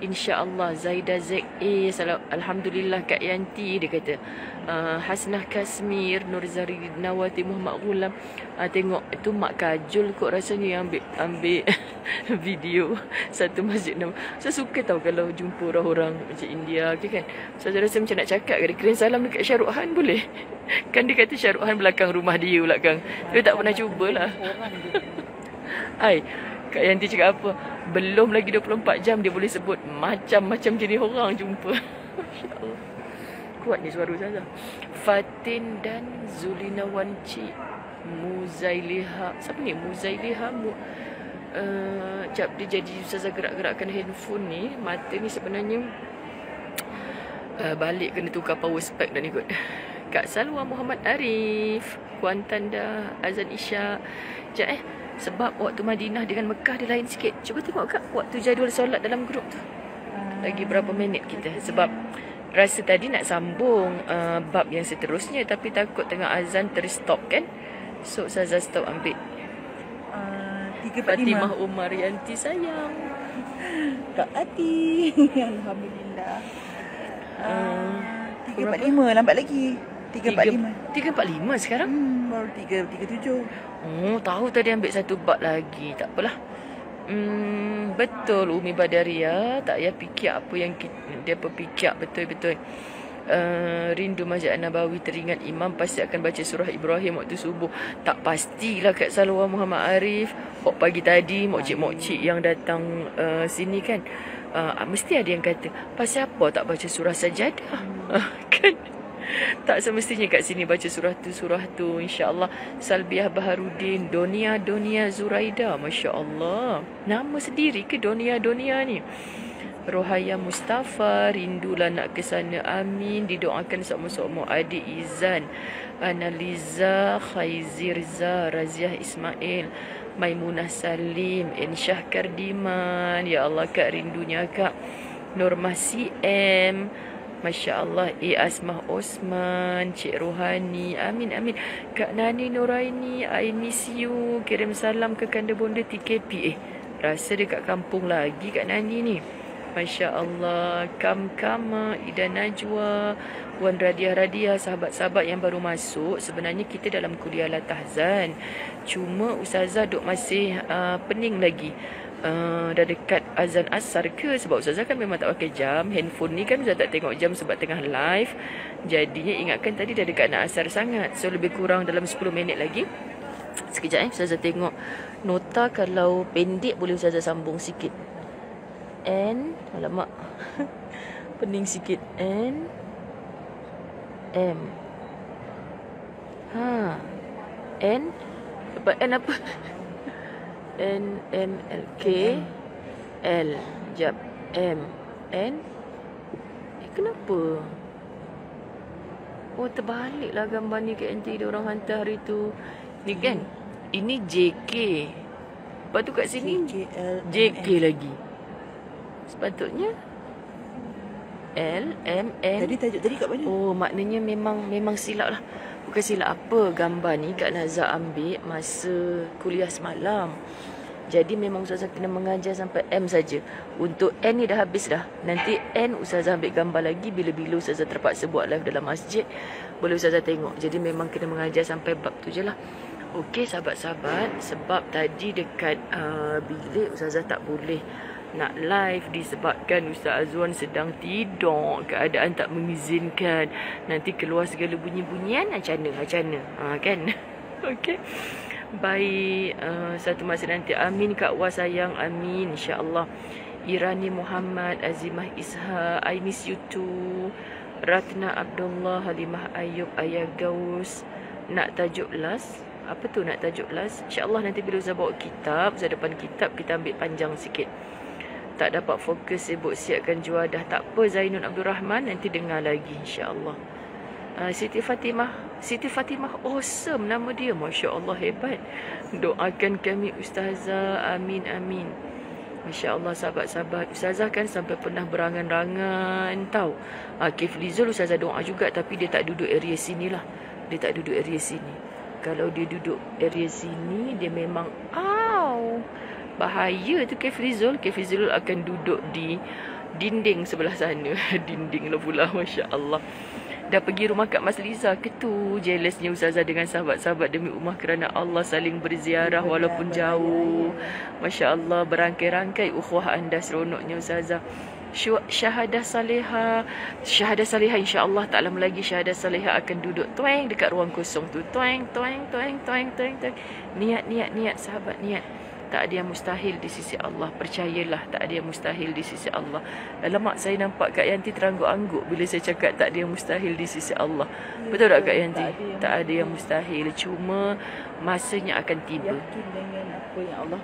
InsyaAllah. Zaida Z.A. Alhamdulillah Kak Yanti. Dia kata. Hasnah Kasmir. Nurzari Nawati Muhammad Ghulam. Tengok. Itu Mak Kajul kot rasanya yang ambil video satu masjid. Saya suka tahu kalau jumpa orang-orang macam India. Okay, kan? Saya rasa macam nak cakap. Kirim salam dekat Syaruhan boleh? Kan dia kata Syaruhan belakang rumah dia belakang. Dia tak pernah cubalah. Hai, Kak Yanti cakap apa? Belum lagi 24 jam dia boleh sebut macam-macam jenis orang jumpa. InsyaAllah. kuat ni suara Ustazah. Fatin dan Zulina Wanci. Muzailiha. Siapa ni? Muzailiha. Jap, dia jadi Ustazah gerak-gerakkan handphone ni. Mata ni sebenarnya balik kena tukar power spec dah ni kot. Kak Salwa Muhammad Arif. Kuantan dah azan Isyak. Sekejap sebab waktu Madinah dengan Mekah dia lain sikit. Cuba tengok Kak waktu jadual solat dalam grup tu. Lagi berapa minit kita. Sebab rasa tadi nak sambung bab yang seterusnya, tapi takut tengah azan terstop kan. So Ustazah stop ambil. 3.45. Fatimah Umar Yanti sayang. Kak Ati. Alhamdulillah. 3.45 lambat lagi. 3.45. 3.45 sekarang? Baru 3.37. Oh, tahu tadi ambil satu bab lagi. Tak apalah. Betul Umi Badaria. Tak payah fikir apa yang dia berfikir. Betul-betul. Rindu Masjid Nabawi, teringat imam pasti akan baca surah Ibrahim waktu subuh. Tak pastilah Kak Salwa Muhammad Arif. Pagi tadi mokcik-mokcik yang datang sini kan, mesti ada yang kata, pasal apa tak baca surah Sajadah? Kan? Tak semestinya kat sini baca surah tu. InsyaAllah. Salbiah Baharudin, Donia Zuraida. Masya Allah. Nama sendiri ke Donia ni? Rohaya Mustafa, rindulah nak ke sana. Amin. Didoakan sama-sama adik Izan, Analiza, Khaizirza, Raziah Ismail, Maimunah Salim, Insyah Kardiman. Ya Allah Kak, rindunya Kak. Nurmasi M, Masya Allah. Asmah Osman, Cik Rohani. Amin. Kak Nani Nuraini, I miss you. Kirim salam ke Kanda Bonda TKP. Rasa dekat kampung lagi Kak Nani ni. Masya Allah. Kama, Ida Najwa, Wan Radia, sahabat-sahabat yang baru masuk. Sebenarnya kita dalam kuliah Latahzan. Cuma Ustazah duk masih pening lagi. Dah dekat azan asar ke? Sebab Ustazah kan memang tak pakai jam. Handphone ni kan Ustazah tak tengok jam sebab tengah live. Jadinya ingatkan tadi dah dekat nak asar sangat. So lebih kurang dalam 10 minit lagi. Sekejap Ustazah tengok nota. Kalau pendek boleh Ustazah sambung sikit. Alamak. Pening sikit. M. Lepas N apa? N-M-L-K L. Jap. M. N. Kenapa? Oh, terbaliklah gambar ni kat NT dia orang hantar hari tu. Ni kan? Ini JK. Lepas tu kat sini JK lagi. Sepatutnya L, M, N. Tadi tajuk tadi kat mana? Oh, maknanya memang silap lah. Bukan silap apa. Gambar ni Kak Nazar ambil masa kuliah semalam. Jadi memang Ustazah kena mengajar sampai M saja. Untuk N ni dah habis dah. Nanti N Ustazah ambil gambar lagi. Bila-bila Ustazah terpaksa buat live dalam masjid, boleh Ustazah tengok. Jadi memang kena mengajar sampai bab tu je lah. Okey sahabat-sahabat. Sebab tadi dekat bilik Ustazah tak boleh nak live disebabkan Ustaz Azwan sedang tidur. Keadaan tak mengizinkan. Nanti keluar segala bunyi-bunyian macam mana kan. Okey. Baik, satu masa nanti. Amin Kak Wah sayang. Amin insya-Allah. Irani Muhammad, Azimah Isha, I miss you too. Ratna Abdullah, Halimah Ayub, Ayah Gaus. Nak tajuk last. Apa tu nak tajuk last? InsyaAllah nanti bila Ustaz bawa kitab, Ustaz depan kitab, kita ambil panjang sikit. Tak dapat fokus, sibuk siapkan juadah. Tak apa Zainul Abdul Rahman, nanti dengar lagi insya-Allah. Siti Fatimah awesome nama dia. Masya Allah hebat. Doakan kami Ustazah. Amin. Masya Allah sahabat-sahabat. Ustazah kan sampai pernah berangan-rangan tahu. Kifli Zul Ustazah doa juga, tapi dia tak duduk area sini lah. Dia tak duduk area sini. Kalau dia duduk area sini, dia memang bahaya tu Kifli Zul. Kifli Zul akan duduk di dinding sebelah sana. Dinding lah pula. Masya Allah. Dah pergi rumah Kak Mas Liza ke tu? Jealousnya Ustazah dengan sahabat-sahabat demi ummah kerana Allah saling berziarah walaupun jauh. Masya Allah. Berangkai-rangkai ukhuwah anda. Seronoknya Ustazah. Syahadah Salihah insya Allah tak lama lagi Syahadah Salihah akan duduk dekat ruang kosong tu. Niat sahabat, niat. Tak ada yang mustahil di sisi Allah. Percayalah, tak ada yang mustahil di sisi Allah. Alamak, saya nampak Kak Yanti terangguk-angguk bila saya cakap tak ada yang mustahil di sisi Allah. Betul tak Kak Yanti? Tak ada yang mustahil. Cuma masanya akan tiba. Yakin dengan apa yang Allah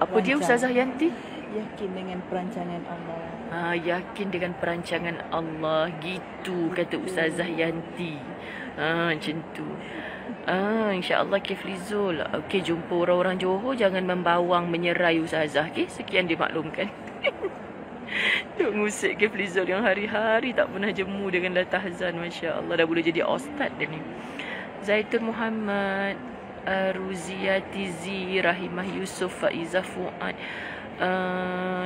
Apa dia Ustazah Yanti? Yakin dengan perancangan Allah. Yakin dengan perancangan Allah. Gitu kata Ustazah Yanti. Macam tu. InsyaAllah Kifli Zul. Okey, jumpa orang-orang Johor, jangan membawang menyerai Ustazah. Okey, sekian dimaklumkan. Duk musik Kifli Zul yang hari-hari tak pernah jemu dengan latah azan. Masya Allah, dah boleh jadi ustaz dia ni. Zaitun Muhammad, Ruziati Zi, Rahimah Yusuf, Faizah Fuad,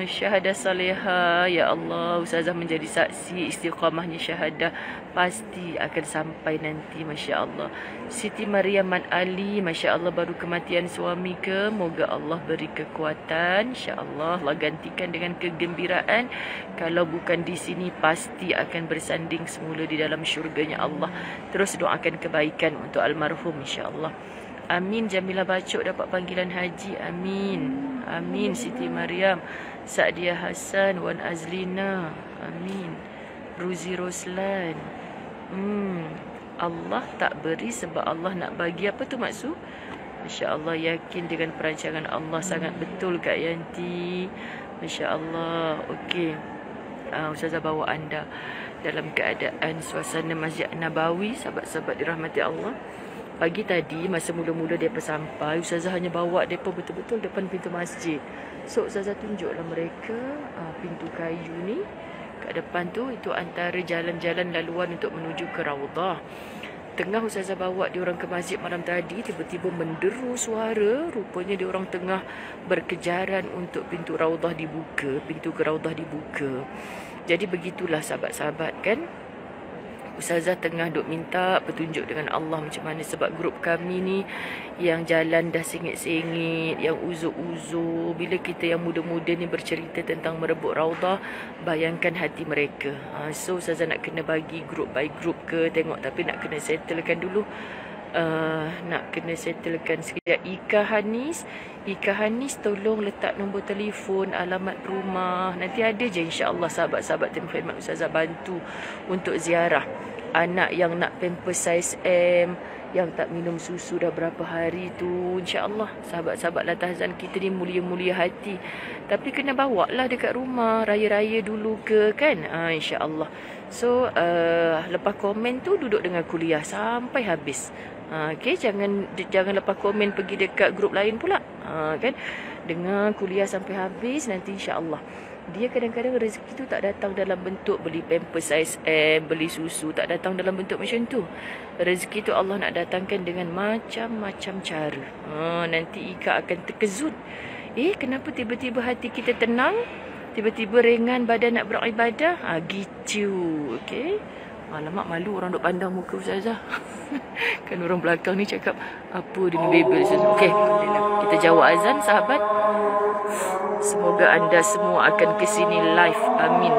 Syahadah Saleha. Ya Allah, Ustazah menjadi saksi istiqamahnya syahadah pasti akan sampai nanti. Masya Allah. Siti Maryam Man Ali, Masya Allah, baru kematian suami ke? Moga Allah beri kekuatan. Insya Allah Allah gantikan dengan kegembiraan. Kalau bukan di sini, pasti akan bersanding semula di dalam syurganya Allah. Terus doakan kebaikan untuk almarhum insya Allah. Amin. Jamilah Bacok dapat panggilan haji. Amin. Amin. Siti Maryam, Sa'dia Hasan, Wan Azlina. Amin. Ruzi Roslan. Allah tak beri sebab Allah nak bagi. Apa tu maksud? Masya Allah, yakin dengan perancangan Allah. Sangat betul Kak Yanti. Masya Allah. Okey, Ustazah bawa anda dalam keadaan suasana Masjid Nabawi. Sahabat-sahabat dirahmati Allah, pagi tadi masa mula-mula mereka sampai, Ustazah hanya bawa mereka betul-betul depan pintu masjid. So Ustazah tunjuklah mereka pintu kayu ni kat depan tu. Itu antara jalan-jalan laluan untuk menuju ke Raudah. Tengah Ustazah bawa diorang ke masjid malam tadi, tiba-tiba menderu suara. Rupanya diorang tengah berkejaran untuk pintu Raudah dibuka, pintu ke Raudah dibuka. Jadi begitulah sahabat-sahabat kan. Ustazah tengah duk minta petunjuk dengan Allah macam mana, sebab grup kami ni yang jalan dah sengit-sengit, yang uzur-uzur. Bila kita yang muda-muda ni bercerita tentang merebut Raudah, bayangkan hati mereka. So Ustazah nak kena bagi group by group ke tengok, tapi nak kena settlekan dulu. Nak kena settlekan sekejap. Ika Hanis tolong letak nombor telefon, alamat rumah. Nanti ada je insya-Allah sahabat-sahabat tim khidmat Ustazah bantu untuk ziarah. Anak yang nak pampers saiz M, yang tak minum susu dah berapa hari tu, insya-Allah sahabat-sahabat latahzan kita ni mulia-mulia hati. Tapi kena bawa lah dekat rumah, raya-raya dulu ke kan. Insya-Allah. So lepas komen tu duduk dengan kuliah sampai habis. Okay, jangan lepas komen pergi dekat grup lain pula. Kan, dengar kuliah sampai habis, nanti insya-Allah. Dia kadang-kadang rezeki tu tak datang dalam bentuk beli pampers saiz M, beli susu, tak datang dalam bentuk macam tu. Rezeki tu Allah nak datangkan dengan macam-macam cara. Nanti Ika akan terkejut. Kenapa tiba-tiba hati kita tenang, tiba-tiba ringan badan nak beribadah? Gitu. Okey. Alamak, malu orang duk pandang muka Ustazah. Kan orang belakang ni cakap, apa dia ni bebel. Okey, kita jawab azan sahabat. Semoga anda semua akan ke sini live. Amin.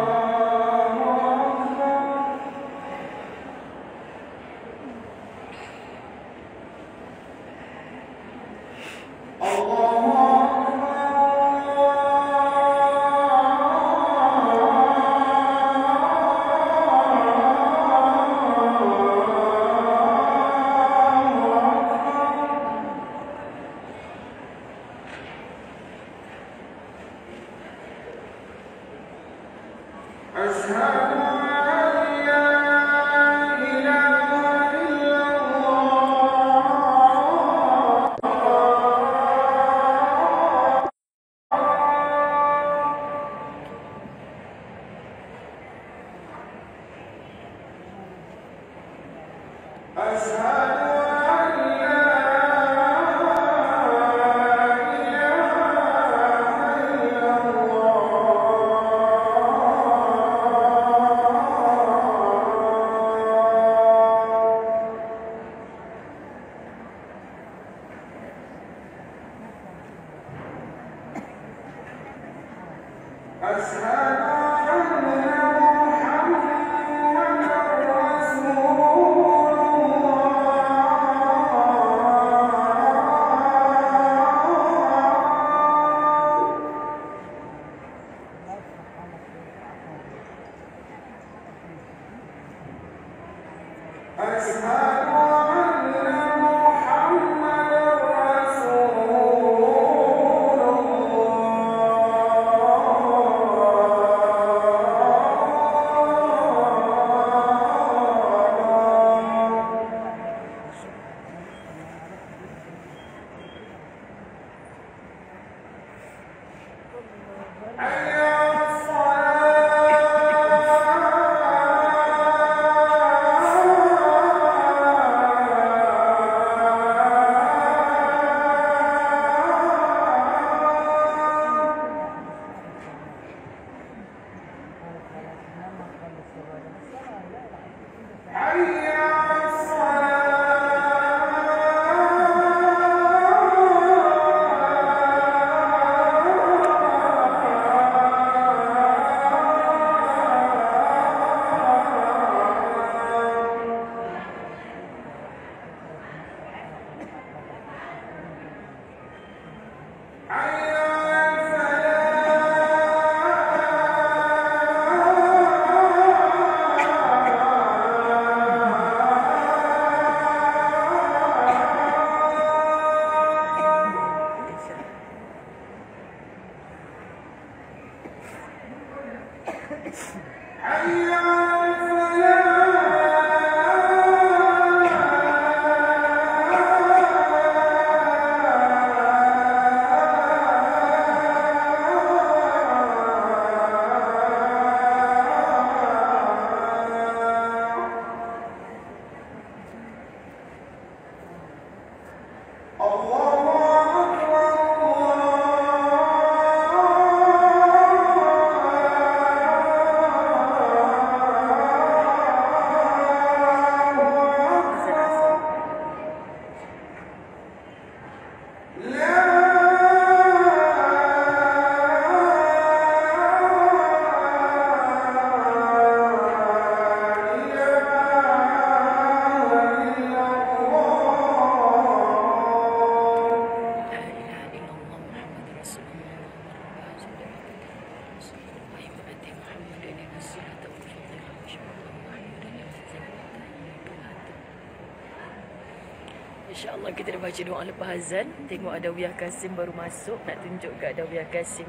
InsyaAllah kita dah baca doa lepas azan. Tengok Adawiyah Kasim baru masuk. Nak tunjuk kat Adawiyah Kasim.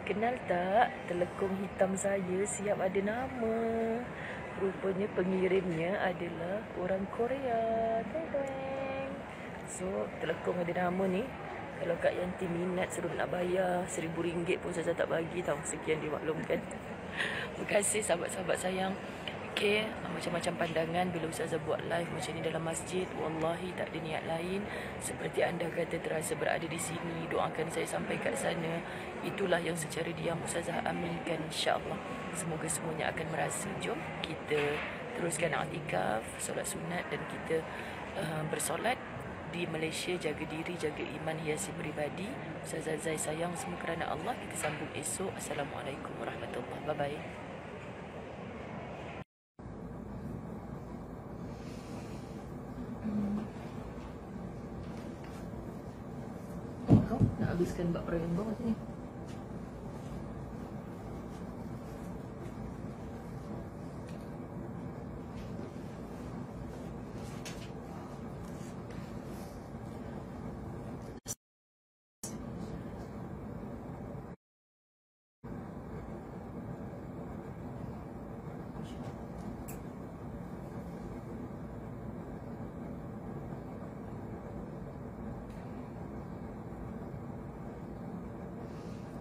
Kenal tak? Telekung hitam saya siap ada nama. Rupanya pengirimnya adalah orang Korea. Teng-teng. So, telekung ada nama ni. Kalau Kak Yanti minat suruh nak bayar RM1,000 pun saya tak bagi tau. Sekian dimaklumkan. Terima kasih sahabat-sahabat sayang. Okay, macam-macam pandangan bila Ustazah buat live macam ni dalam masjid. Wallahi tak ada niat lain. Seperti anda kata terasa berada di sini. Doakan saya sampai kat sana. Itulah yang secara diam Ustazah aminkan, insyaAllah. Semoga semuanya akan merasa. Jom kita teruskan i'tikaf, solat sunat dan kita bersolat di Malaysia. Jaga diri, jaga iman, hiasi peribadi. Ustazah Zai sayang semua kerana Allah. Kita sambung esok. Assalamualaikum warahmatullahi wabarakatuh. Bye-bye. Kau nak habiskan bab perayaan kau macam ni?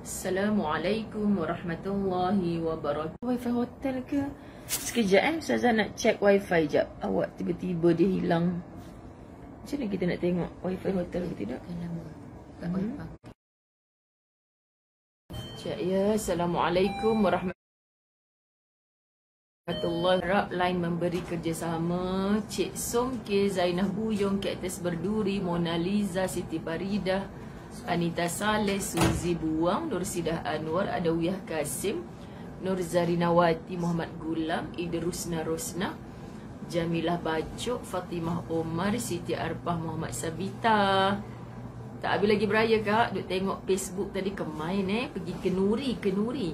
Assalamualaikum warahmatullahi wabarakatuh. Wifi hotel ke? Sekejap Ustazah nak check wifi jap. Awak tiba-tiba dia hilang. Macam mana kita nak tengok wifi hotel ke tidak? Tak wifi. Cek ya. Assalamualaikum warahmatullahi wabarakatuh. Line memberi kerjasama Cik Som K, Zainah Buyong, Cactus Berduri, Mona Lisa, Siti Faridah, Anita Saleh, Suzy Buang, Nur Sidah Anwar, Adawiyah Kasim, Nur Zarinawati, Muhammad Gulam, Idrusna Rosna, Jamilah Bacok, Fatimah Omar, Siti Arpah, Muhammad Sabita. Tak habis lagi beraya kak. Duk tengok Facebook tadi kemain pergi ke Nuri.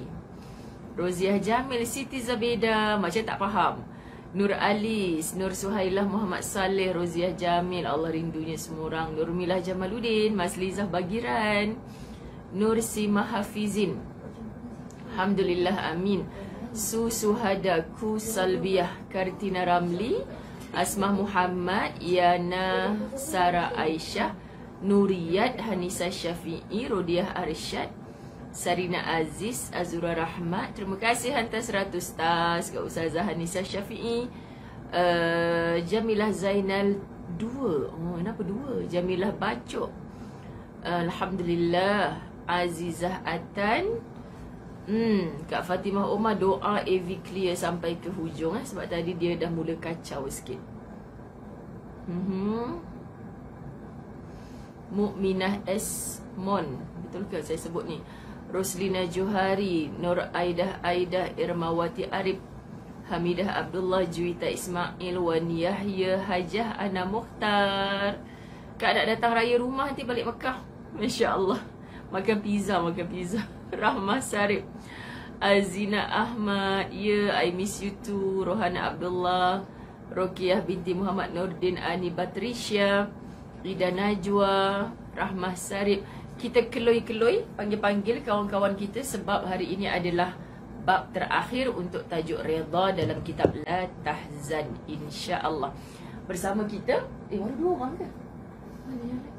Roziah Jamil, Siti Zabeda. Macam tak faham. Nur Alis, Nur Suhailah Muhammad Saleh, Roziah Jamil, Allah rindunya semua orang. Nur Milah Jamaluddin, Mas Lizah Bagiran, Nur Sima Hafizin, Alhamdulillah amin. Suhada Ku Salbiah, Kartina Ramli, Asmah Muhammad, Yana Sarah Aisyah, Nuriyat Hanisa Syafi'i, Rodiah Arsyad, Sarina Aziz, Azura Rahmat. Terima kasih hantar 100 tas kat Ustazah Hanisa Syafi'i. Jamilah Zainal 2. Oh, kenapa 2? Jamilah Bacok. Alhamdulillah. Azizah Atan. Kak Fatimah Omar, doa AV clear sampai ke hujung sebab tadi dia dah mula kacau sikit. Mukminah S. Mon, betul ke saya sebut ni? Roslina Johari, Nur Aidah Irmawati Arif, Hamidah Abdullah, Juwita Ismail, Wan Yahya, Hajah Ana Mukhtar. Kak nak datang raya rumah nanti balik Mekah, Masya Allah. Makan pizza. Rahmah Sarip, Azina Ahmad, ya, I miss you too. Rohana Abdullah, Rokiah binti Muhammad Nurdin, Ani Batrisya, Ida Najwa, Rahmah Sarip. Kita keloi-keloi panggil-panggil kawan-kawan kita sebab hari ini adalah bab terakhir untuk tajuk redha dalam kitab La Tahzan, insya-Allah. Bersama kita, baru 2 orang ke? Mana yang lagi?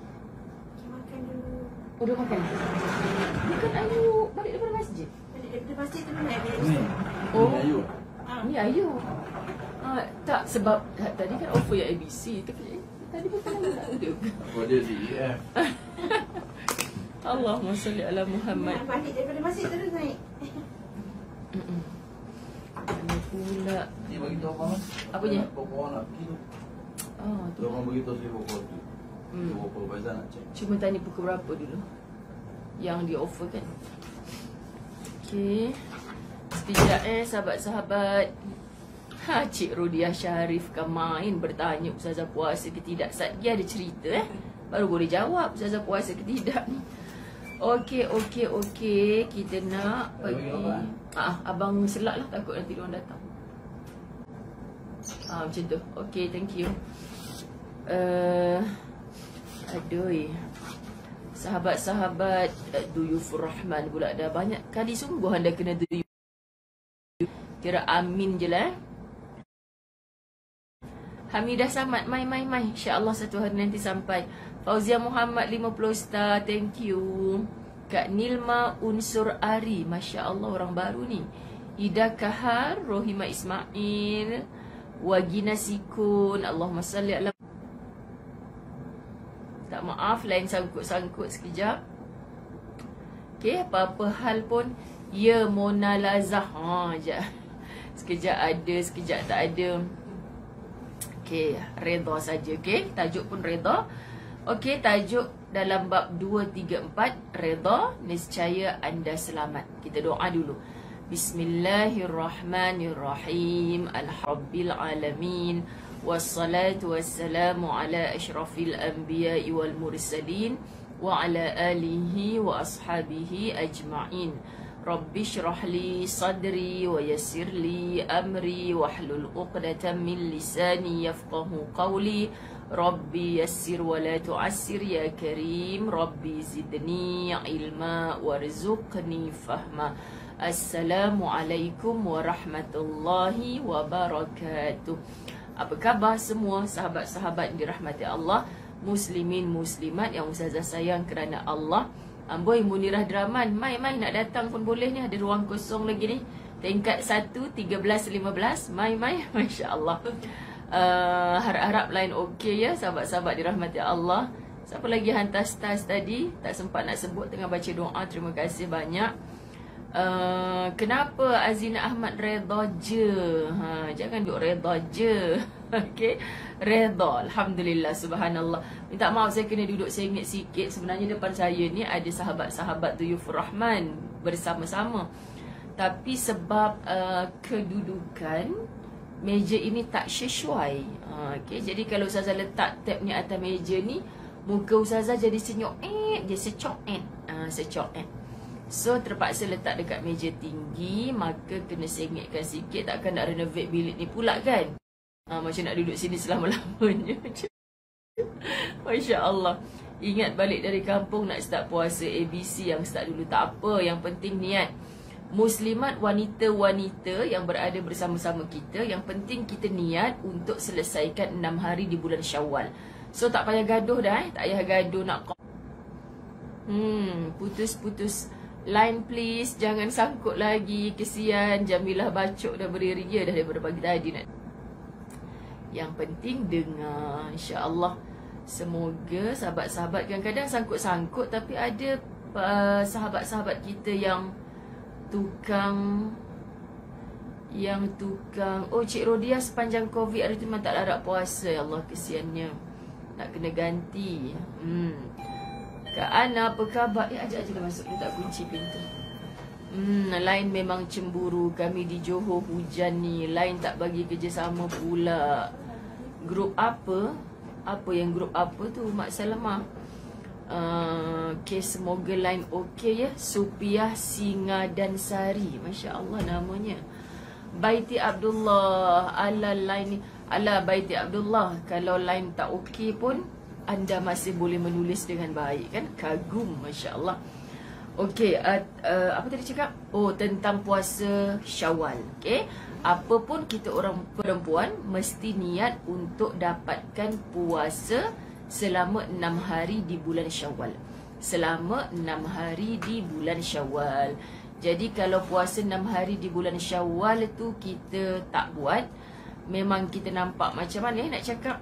Makan dulu. Oh, dah makan? Bukan Ayu balik daripada masjid? Balik daripada masjid tu mana ada? Oh, Ni Ayu. Ni Ayu. Tak, sebab tadi kan offer yang ABC. Tadi bukan Ayu tak ada. Oh, dia DEF. Allahumma salli ala Muhammad. Balik daripada masjid terus naik. Mana pula? Ni bagi tahu apa? Apanya? Pokok nak pergi tu. Tu. Tu orang beritahu saya pokok tu. Pokok Faizal nak cek. Cuma tanya pukul berapa dulu yang dia offer kan. Okey. Sekejap sahabat-sahabat. Cik Rodiah Syarif kan main bertanya Ustazah puasa ke tidak. Saat dia ada cerita baru boleh jawab Ustazah puasa ke tidak ni. Okey. Kita nak pergi. Abang selak lah, takut nanti diorang datang. Macam tu. Okey, thank you. Aduh. Sahabat-sahabat Duyufur Rahman pula dah banyak kali sungguh anda kena duyuf. Kira amin je lah. Hamidah Samad, mai. InsyaAllah satu hari nanti sampai. Fauzia Muhammad 50 star, thank you. Kak Nilma Unsur Ari, Masya Allah orang baru ni. Ida Kahar, Rohima Ismail, Wagina Sikun, Allahumma salli ala. Tak maaf, lain sangkut-sangkut sekejap. Okey, apa-apa hal pun. Ya, Mona Lazah. Sekejap ada, sekejap tak ada. Okey, redha saja. Okey, tajuk pun redha. Okey, tajuk dalam bab 2, 3, 4, redha, niscaya anda selamat. Kita doa dulu. Bismillahirrahmanirrahim. Alhamdulillah alamin. Wassalatu wassalamu ala ashrafil anbiya'i wal mursalin wa ala alihi wa ashabihi ajma'in. Rabbi shrah li sadri wa yassir li amri wahlul 'uqdatam min lisani yafqahu qawli. Rabbi yassir wa la tu'assir ya karim. Rabbi zidni ilma warzuqni fahma. Assalamualaikum warahmatullahi wabarakatuh. Apa khabar semua sahabat-sahabat yang dirahmati Allah, muslimin muslimat yang Ustazah sayang kerana Allah. Amboi Munirah Draman, mai nak datang pun boleh ni, ada ruang kosong lagi ni. Tingkat 1, 13-15, mai masya-Allah. Harap-harap lain okey ya sahabat-sahabat dirahmati Allah. Siapa lagi hantar stars tadi? Tak sempat nak sebut tengah baca doa. Terima kasih banyak. Kenapa Azina Ahmad redha je? Jangan duk redha je. Okey, redha. Alhamdulillah, subhanallah. Minta maaf saya kena duduk sengit sikit. Sebenarnya depan saya ni ada sahabat-sahabat Duyufur Rahman bersama-sama. Tapi sebab kedudukan meja ini tak sesuai. Okey, jadi kalau Ustazah letak tab ni atas meja ni, muka Ustazah jadi senyok je, secok So terpaksa letak dekat meja tinggi, maka kena sengitkan sikit. Takkan nak renovate bilik ni pula kan. Macam nak duduk sini selama-lamanya. Masya Allah. Ingat balik dari kampung nak start puasa ABC yang start dulu. Tak apa, yang penting niat. Muslimat wanita-wanita yang berada bersama-sama kita, yang penting kita niat untuk selesaikan 6 hari di bulan Syawal. So tak payah gaduh dah tak payah gaduh nak putus-putus. Line please, jangan sangkut lagi. Kesian Jamilah bacok dah berdiri dia dah daripada pagi tadi nak. Yang penting dengar, insya-Allah. Semoga sahabat-sahabat kadang-kadang sangkut-sangkut, tapi ada sahabat-sahabat kita yang tukang oh Cik Rodia sepanjang Covid hari tu memang tak larat puasa. Ya Allah, kesiannya. Nak kena ganti. Kak Ana, apa khabar? Ajak je lah masuk. Dia tak kunci pintu. Lain memang cemburu. Kami di Johor hujan ni. Lain tak bagi kerjasama pula. Grup apa? Apa yang grup apa tu? Mak Salamah. Okay, semoga lain okey ya. Supiah Singa dan Sari. Masya Allah namanya. Baiti Abdullah. Ala lain ni. Ala Baiti Abdullah. Kalau lain tak okey pun, anda masih boleh menulis dengan baik kan? Kagum, Masya Allah. Okey, apa tadi cakap? Oh, tentang puasa Syawal. Okey, apapun kita orang perempuan mesti niat untuk dapatkan puasa selama 6 hari di bulan Syawal. Selama 6 hari di bulan Syawal. Jadi kalau puasa 6 hari di bulan Syawal tu kita tak buat, memang kita nampak macam mana nak cakap,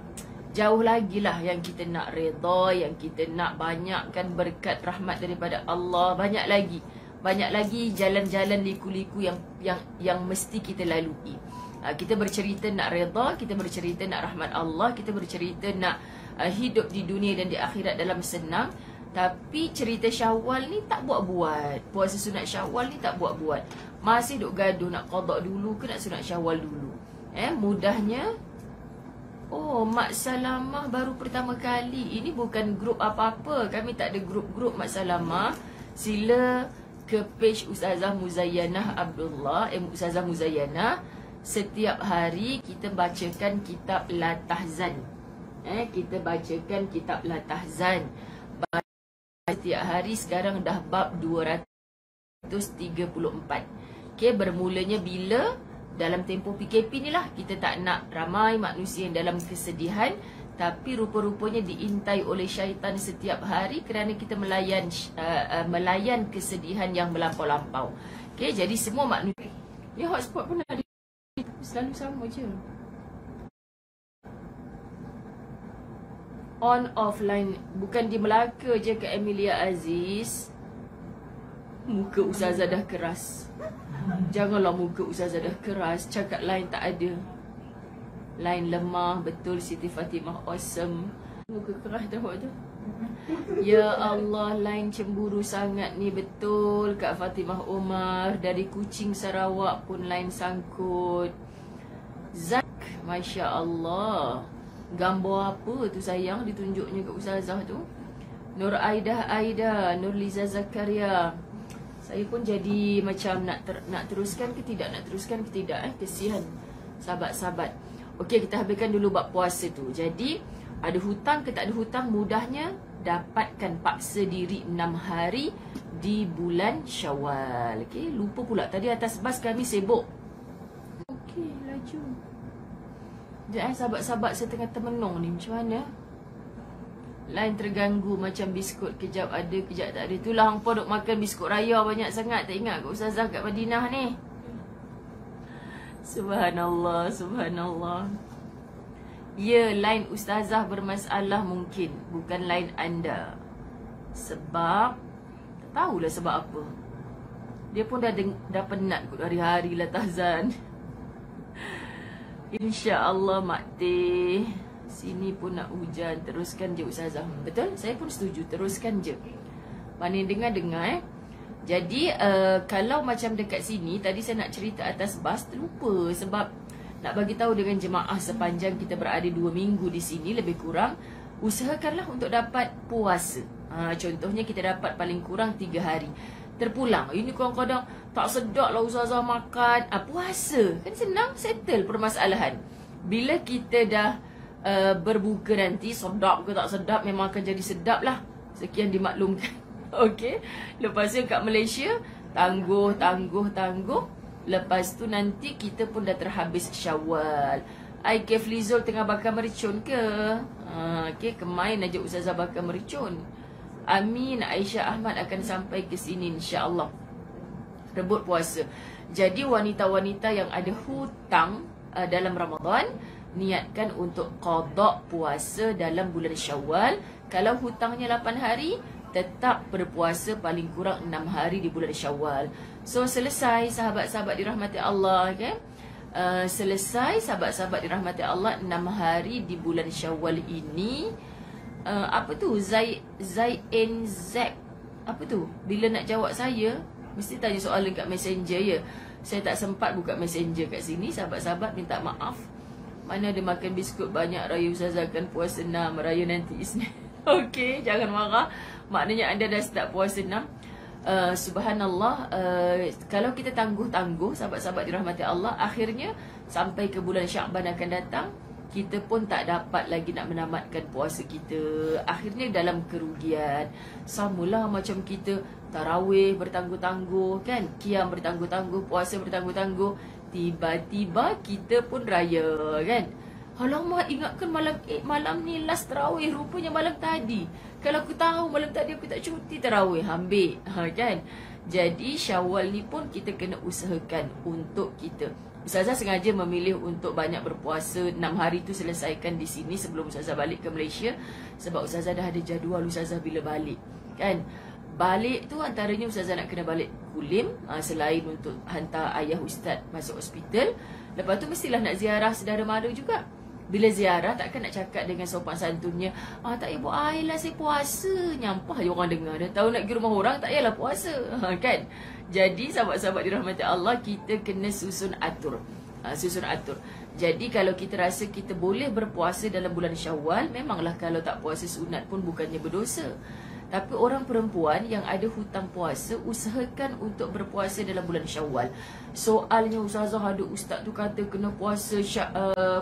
jauh lagi lah yang kita nak redha, yang kita nak banyakkan berkat rahmat daripada Allah. Banyak lagi jalan-jalan liku-liku yang mesti kita lalui. Kita bercerita nak redha, kita bercerita nak rahmat Allah, kita bercerita nak hidup di dunia dan di akhirat dalam senang. Tapi cerita Syawal ni tak buat-buat. Puasa sunat Syawal ni tak buat-buat. Masih duk gaduh nak qada dulu ke nak sunat Syawal dulu. Mudahnya, oh, Mak Salamah baru pertama kali. Ini bukan grup apa-apa. Kami tak ada grup-grup Mak Salamah. Sila ke page Ustazah Muzayyanah Abdullah, Ustazah Muzayyanah. Setiap hari kita bacakan kitab Latahzan. Kita bacakan kitab Latahzan. Setiap hari sekarang dah bab 234. Okay, bermulanya bila? Dalam tempoh PKP ni lah. Kita tak nak ramai manusia yang dalam kesedihan, tapi rupa-rupanya diintai oleh syaitan setiap hari kerana kita melayan kesedihan yang melampau-lampau. Okay, jadi semua manusia. Ni hotspot pun ada. Selalu sama je. On offline. Bukan di Melaka je ke Emilia Aziz. Muka Ustazah dah keras. Janganlah muka Ustazah dah keras. Cakap lain tak ada. Lain lemah. Betul Siti Fatimah awesome. Muka keras dah waktu tu. Ya Allah, lain cemburu sangat ni. Betul Kak Fatimah Omar. Dari Kuching Sarawak pun lain sangkut. Zak, Masya Allah. Gambar apa tu sayang ditunjuknya kat Ustazah tu? Nur Aida, Nur Liza Zakaria. Saya pun jadi macam nak teruskan ke tidak, kesian sahabat-sahabat. Okey, kita habiskan dulu bab puasa tu. Jadi, ada hutang ke tak ada hutang, mudahnya dapatkan paksa diri 6 hari di bulan Syawal. Okey, lupa pula tadi atas bas kami sibuk. Okey, laju. Jangan sahabat-sahabat saya tengah termenung ni, macam mana? Lain terganggu macam biskut. Kejap ada, kejap tak ada. Itulah hangpa duk makan biskut raya banyak sangat. Tak ingat kat Ustazah kat Madinah ni. Subhanallah, subhanallah. Ya, lain Ustazah bermasalah mungkin. Bukan lain anda. Sebab, tak tahulah sebab apa. Dia pun dah penat kot hari-hari lah Tahzan. InsyaAllah Mak Teh. Sini pun nak hujan. Teruskan je Ustazah. Betul? Saya pun setuju. Teruskan je. Mana yang dengar-dengar Jadi kalau macam dekat sini, tadi saya nak cerita atas bas, terlupa. Sebab nak bagi tahu dengan jemaah sepanjang kita berada 2 minggu di sini lebih kurang, usahakanlah untuk dapat puasa. Contohnya kita dapat paling kurang 3 hari. Terpulang. Ini kadang-kadang tak sedap lah Ustazah makan. Puasa. Kan senang settle permasalahan. Bila kita dah berbuka nanti, sedap ke tak sedap, memang akan jadi sedap lah. Sekian dimaklumkan. Okey. Lepas tu kat Malaysia, tangguh. Lepas tu nanti kita pun dah terhabis Syawal. Keflizol tengah bakar mericun ke? Okey, kemain aja Ustazah bakar mericun. Amin. Aisyah Ahmad akan sampai ke sini insya-Allah. Rebut puasa. Jadi wanita-wanita yang ada hutang dalam Ramadan, niatkan untuk qada puasa dalam bulan Syawal. Kalau hutangnya 8 hari, tetap berpuasa paling kurang 6 hari di bulan Syawal. So selesai sahabat-sahabat dirahmati Allah, kan? Selesai sahabat-sahabat dirahmati Allah 6 hari di bulan Syawal ini. Apa tu? ZNZ. Apa tu? Bila nak jawab saya, mesti tanya soalan kat Messenger ya. Saya tak sempat buka Messenger kat sini. Sahabat-sahabat minta maaf. Mana ada makan biskut banyak, raya Ustazah akan puasa 6, raya nanti Isnin. Okey, jangan marah. Maknanya anda dah start puasa 6. Subhanallah, kalau kita tangguh-tangguh, sahabat-sahabat dirahmati Allah, akhirnya sampai ke bulan Syakban akan datang, kita pun tak dapat lagi nak menamatkan puasa kita. Akhirnya dalam kerugian. Samalah macam kita tarawih bertangguh-tangguh, kan? Qiyam bertangguh-tangguh, puasa bertangguh-tangguh. Tiba-tiba kita pun raya, kan? Alamak, ingatkan malam ni last tarawih, rupanya malam tadi. Kalau aku tahu malam tadi aku tak cuti tarawih, ambil, kan? Jadi Syawal ni pun kita kena usahakan untuk kita. Ustazah sengaja memilih untuk banyak berpuasa 6 hari tu selesaikan di sini sebelum Ustazah balik ke Malaysia. Sebab Ustazah dah ada jadual Ustazah bila balik, kan? Balik tu antaranya Ustazah nak kena balik Kulim, selain untuk hantar ayah Ustaz masuk hospital. Lepas tu mestilah nak ziarah saudara mara juga. Bila ziarah takkan nak cakap dengan sopan santunnya, tak payah buat air lah, saya puasa. Nyampah je orang dengar. Dah tahu nak pergi rumah orang, tak payahlah puasa, kan? Jadi sahabat-sahabat dirahmati Allah, kita kena susun atur. Susun atur. Jadi kalau kita rasa kita boleh berpuasa dalam bulan Syawal, memanglah kalau tak puasa sunat pun bukannya berdosa. Tapi orang perempuan yang ada hutang puasa, usahakan untuk berpuasa dalam bulan Syawal. Soalnya Ustazah, ada ustaz tu kata kena puasa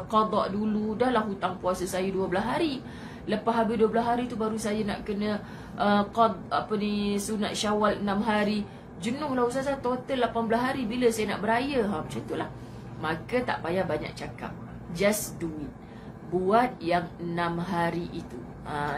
qada dulu. Dah lah hutang puasa saya 12 hari. Lepas habis 12 hari tu baru saya nak kena sunat Syawal 6 hari. Jenuh lah Ustazah, total 18 hari. Bila saya nak beraya? Macam tu lah. Maka tak payah banyak cakap. Just do it. Buat yang 6 hari itu.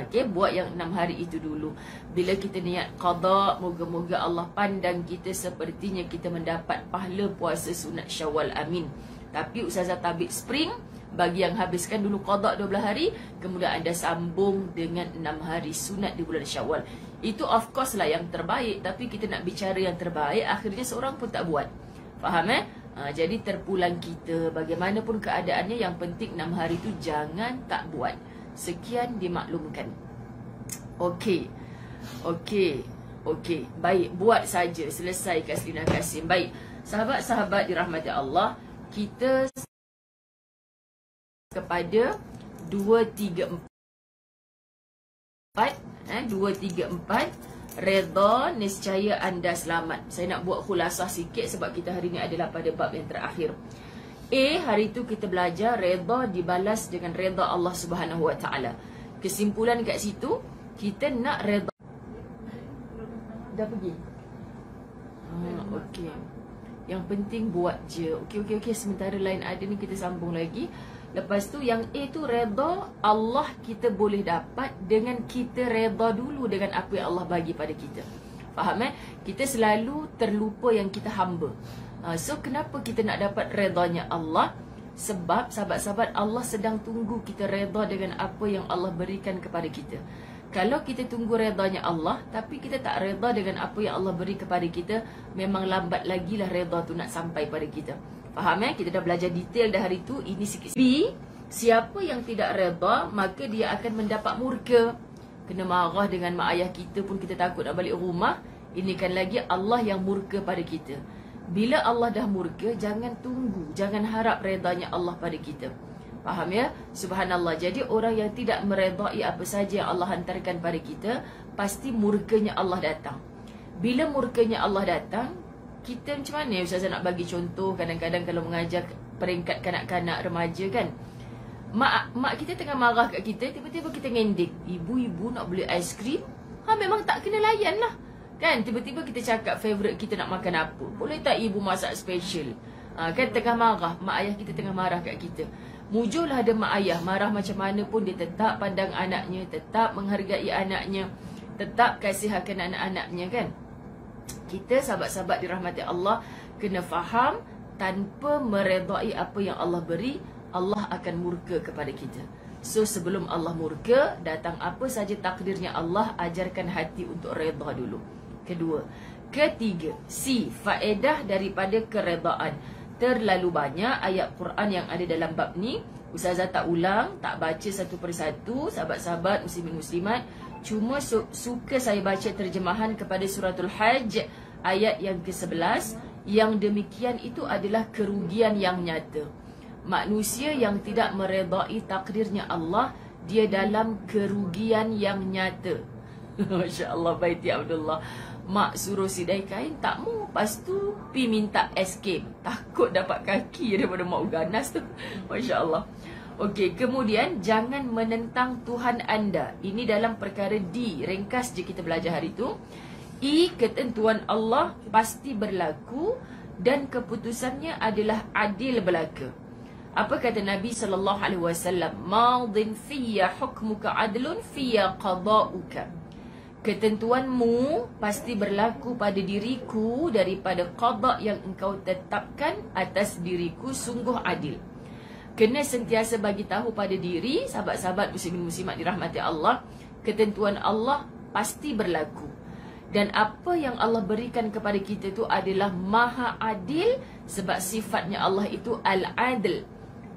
Okay, buat yang 6 hari itu dulu. Bila kita niat qada, moga-moga Allah pandang kita sepertinya kita mendapat pahala puasa sunat Syawal. Amin. Tapi Ustazah tabik spring, bagi yang habiskan dulu qada 12 hari, kemudian anda sambung dengan 6 hari sunat di bulan Syawal. Itu of course lah yang terbaik. Tapi kita nak bicara yang terbaik, akhirnya seorang pun tak buat. Faham jadi terpulang kita. Bagaimanapun keadaannya, yang penting 6 hari tu jangan tak buat. Sekian dimaklumkan. Okey. Baik, buat saja. Selesai Kaslina Kasim. Baik, sahabat-sahabat dirahmati Allah, kita kepada 2, 3, 4 redha, nescaya anda selamat. Saya nak buat khulasah sikit sebab kita hari ni adalah pada bab yang terakhir. Hari tu kita belajar redha dibalas dengan redha Allah Subhanahu Wa Taala. Kesimpulan kat situ, kita nak redha. Dah pergi? Okey. Yang penting buat je. Okey. Sementara lain ada ni, kita sambung lagi. Lepas tu yang tu redha Allah kita boleh dapat dengan kita redha dulu dengan apa yang Allah bagi pada kita. Faham Kita selalu terlupa yang kita hamba. So kenapa kita nak dapat redanya Allah? Sebab sahabat-sahabat, Allah sedang tunggu kita redha dengan apa yang Allah berikan kepada kita. Kalau kita tunggu redanya Allah, tapi kita tak redha dengan apa yang Allah beri kepada kita, memang lambat lagi lah redha tu nak sampai pada kita. Faham Kita dah belajar detail dah hari tu. Ini sikit. Siapa yang tidak redha, maka dia akan mendapat murka. Kena marah dengan mak ayah kita pun kita takut nak balik rumah. Ini kan lagi Allah yang murka pada kita. Bila Allah dah murka, jangan tunggu, jangan harap redanya Allah pada kita. Faham Subhanallah. Jadi orang yang tidak meredai apa saja yang Allah hantarkan pada kita, pasti murkanya Allah datang. Bila murkanya Allah datang, kita macam mana Ustazah nak bagi contoh? Kadang-kadang kalau mengajar peringkat kanak-kanak remaja kan, Mak kita tengah marah kat kita, tiba-tiba kita ngendek. Ibu nak beli aiskrim. Memang tak kena layan lah. Kan, tiba-tiba kita cakap favourite kita nak makan apa. Boleh tak ibu masak special? Kan tengah marah, mak ayah kita tengah marah kat kita. Mujurlah ada mak ayah, marah macam mana pun dia tetap pandang anaknya, tetap menghargai anaknya, tetap kasihakan anak-anaknya kan. Kita sahabat-sahabat dirahmati Allah kena faham, tanpa meredai apa yang Allah beri, Allah akan murka kepada kita. So sebelum Allah murka, datang apa saja takdirnya Allah, ajarkan hati untuk reda dulu. Kedua. Ketiga, faedah daripada keredaan. Terlalu banyak ayat Quran yang ada dalam bab ni. Ustazah tak ulang, tak baca satu persatu. Sahabat-sahabat muslimin muslimat, cuma suka saya baca terjemahan kepada suratul Hajj ayat yang ke-11. Yang demikian itu adalah kerugian yang nyata. Manusia yang tidak meredai takdirnya Allah, dia dalam kerugian yang nyata. Masya Allah, Baiti Abdullah. Mak suruh sidai kain, tak mau. Lepas tu pi minta escape, takut dapat kaki daripada mak ganas tu. Masya Allah. Okey, kemudian jangan menentang Tuhan anda. Ini dalam perkara D. Ringkas je kita belajar hari tu. E, ketentuan Allah pasti berlaku dan keputusannya adalah adil belaka. Apa kata Nabi SAW? Madin fiyya hukmuka adlun fiyya qada'uka. Ketentuanmu pasti berlaku pada diriku daripada qada yang engkau tetapkan atas diriku sungguh adil. Kena sentiasa bagi tahu pada diri, sahabat-sahabat muslimin muslimat dirahmati Allah, ketentuan Allah pasti berlaku. Dan apa yang Allah berikan kepada kita tu adalah maha adil, sebab sifatnya Allah itu al-adil.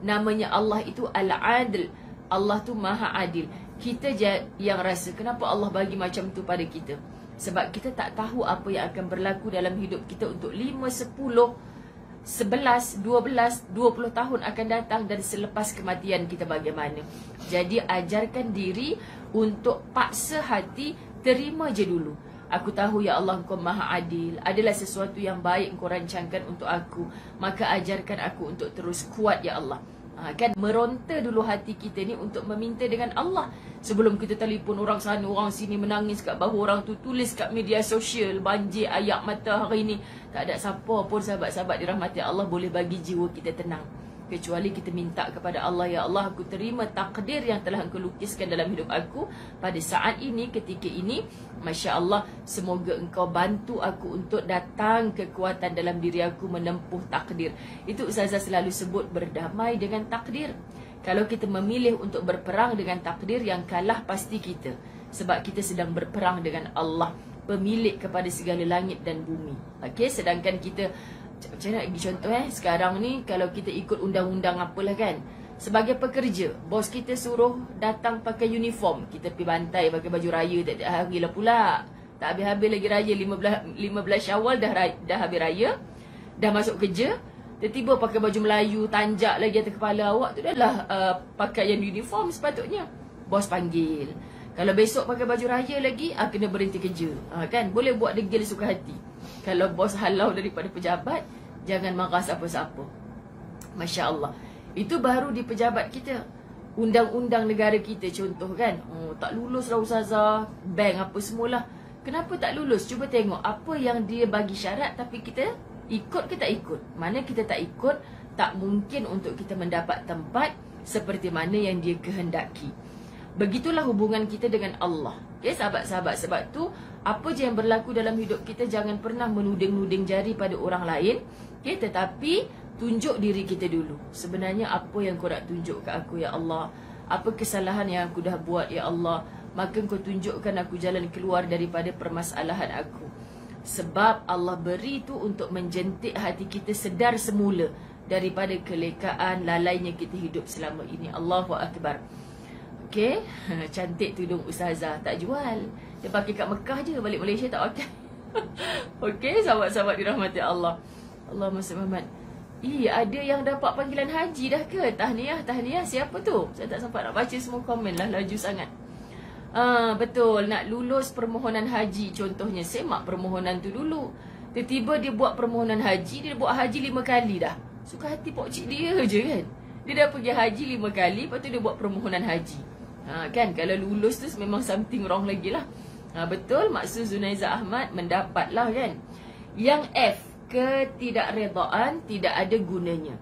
Namanya Allah itu al-adil. Allah tu maha adil. Kita je yang rasa kenapa Allah bagi macam tu pada kita. Sebab kita tak tahu apa yang akan berlaku dalam hidup kita untuk 5, 10, 11, 12, 20 tahun akan datang, dan selepas kematian kita bagaimana. Jadi ajarkan diri untuk paksa hati, terima je dulu. Aku tahu ya Allah Engkau maha adil, adalah sesuatu yang baik Engkau rancangkan untuk aku, maka ajarkan aku untuk terus kuat ya Allah. Kan meronta dulu hati kita ni untuk meminta dengan Allah. Sebelum kita telefon orang sana, orang sini, menangis kat bahu orang tu, tulis kat media sosial, banjir ayak mata hari ni. Tak ada siapa pun sahabat-sahabat dirahmati Allah boleh bagi jiwa kita tenang, kecuali kita minta kepada Allah, ya Allah aku terima takdir yang telah Engkau lukiskan dalam hidup aku pada saat ini, ketika ini. Masya Allah, semoga Engkau bantu aku untuk datang kekuatan dalam diri aku menempuh takdir. Itu Ustazah selalu sebut, berdamai dengan takdir. Kalau kita memilih untuk berperang dengan takdir, yang kalah pasti kita. Sebab kita sedang berperang dengan Allah, pemilik kepada segala langit dan bumi. Okey, sedangkan kita, macam mana nak bagi contoh sekarang ni, kalau kita ikut undang-undang apalah kan, sebagai pekerja, bos kita suruh datang pakai uniform, kita pergi bantai pakai baju raya tiap-tiap hari lah pula. Tak habis-habis lagi raya, 15 Syawal dah habis raya, dah masuk kerja, tiba-tiba pakai baju Melayu, tanjak lagi atas kepala awak tu, dah lah pakaian uniform sepatutnya. Bos panggil. Kalau besok pakai baju raya lagi, kena berhenti kerja. Kan, boleh buat degil suka hati. Kalau bos halau daripada pejabat, jangan marah siapa-siapa. Masya Allah. Itu baru di pejabat kita. Undang-undang negara kita contoh kan, tak lulus lah Ustazah, bank apa semualah. Kenapa tak lulus? Cuba tengok apa yang dia bagi syarat, tapi kita ikut ke tak ikut? Mana kita tak ikut, tak mungkin untuk kita mendapat tempat seperti mana yang dia kehendaki. Begitulah hubungan kita dengan Allah. Okay, sahabat-sahabat, sebab tu apa je yang berlaku dalam hidup kita, jangan pernah menuding-nuding jari pada orang lain. Okay, tetapi tunjuk diri kita dulu. Sebenarnya apa yang Kau nak tunjuk ke aku ya Allah? Apa kesalahan yang aku dah buat ya Allah? Maka Kau tunjukkan aku jalan keluar daripada permasalahan aku. Sebab Allah beri tu untuk menjentik hati kita sedar semula daripada kelekaan, lalainya kita hidup selama ini. Allahu Akbar. Okay, cantik tudung Ustazah, tak jual. Dia pakai kat Mekah je, balik Malaysia tak pakai. Okay, sahabat-sahabat dirahmati Allah. Allahumma salli Muhammad. Ada yang dapat panggilan haji dah ke? Tahniah. Siapa tu? Saya tak sempat nak baca semua komen lah, laju sangat. Betul, nak lulus permohonan haji contohnya, semak permohonan tu dulu. Tiba-tiba dia buat permohonan haji, dia buat haji 5 kali dah. Suka hati pokcik dia je kan. Dia dah pergi haji 5 kali, lepas tu dia buat permohonan haji. Kan, kalau lulus tu memang something wrong lagi lah. Betul, maksud Zunaiza Ahmad mendapatlah kan. Yang F, ketidakredaan tidak ada gunanya.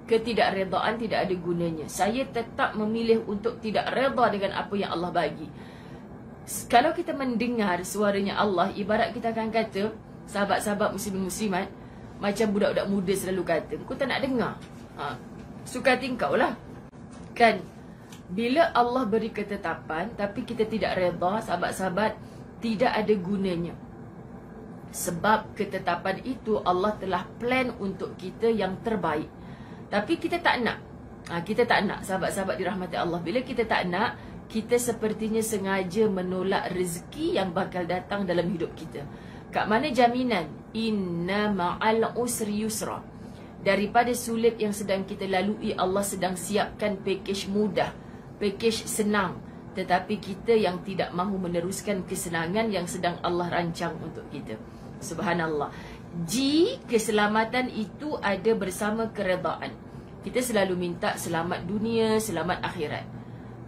Ketidakredaan tidak ada gunanya. Saya tetap memilih untuk tidak reda dengan apa yang Allah bagi. Kalau kita mendengar suaranya Allah, ibarat kita akan kata, sahabat-sahabat muslimin-muslimat, macam budak-budak muda selalu kata, kau tak nak dengar, suka hati kau lah. Kan, bila Allah beri ketetapan tapi kita tidak reda, sahabat-sahabat, tidak ada gunanya. Sebab ketetapan itu Allah telah plan untuk kita yang terbaik. Tapi kita tak nak. Kita tak nak, sahabat-sahabat dirahmati Allah. Bila kita tak nak, kita sepertinya sengaja menolak rezeki yang bakal datang dalam hidup kita. Kat mana jaminan? Inna ma'al usri yusra. Daripada sulit yang sedang kita lalui, Allah sedang siapkan pakej mudah, pakej senang. Tetapi kita yang tidak mahu meneruskan kesenangan yang sedang Allah rancang untuk kita. Subhanallah. G, keselamatan itu ada bersama keredaan. Kita selalu minta selamat dunia, selamat akhirat.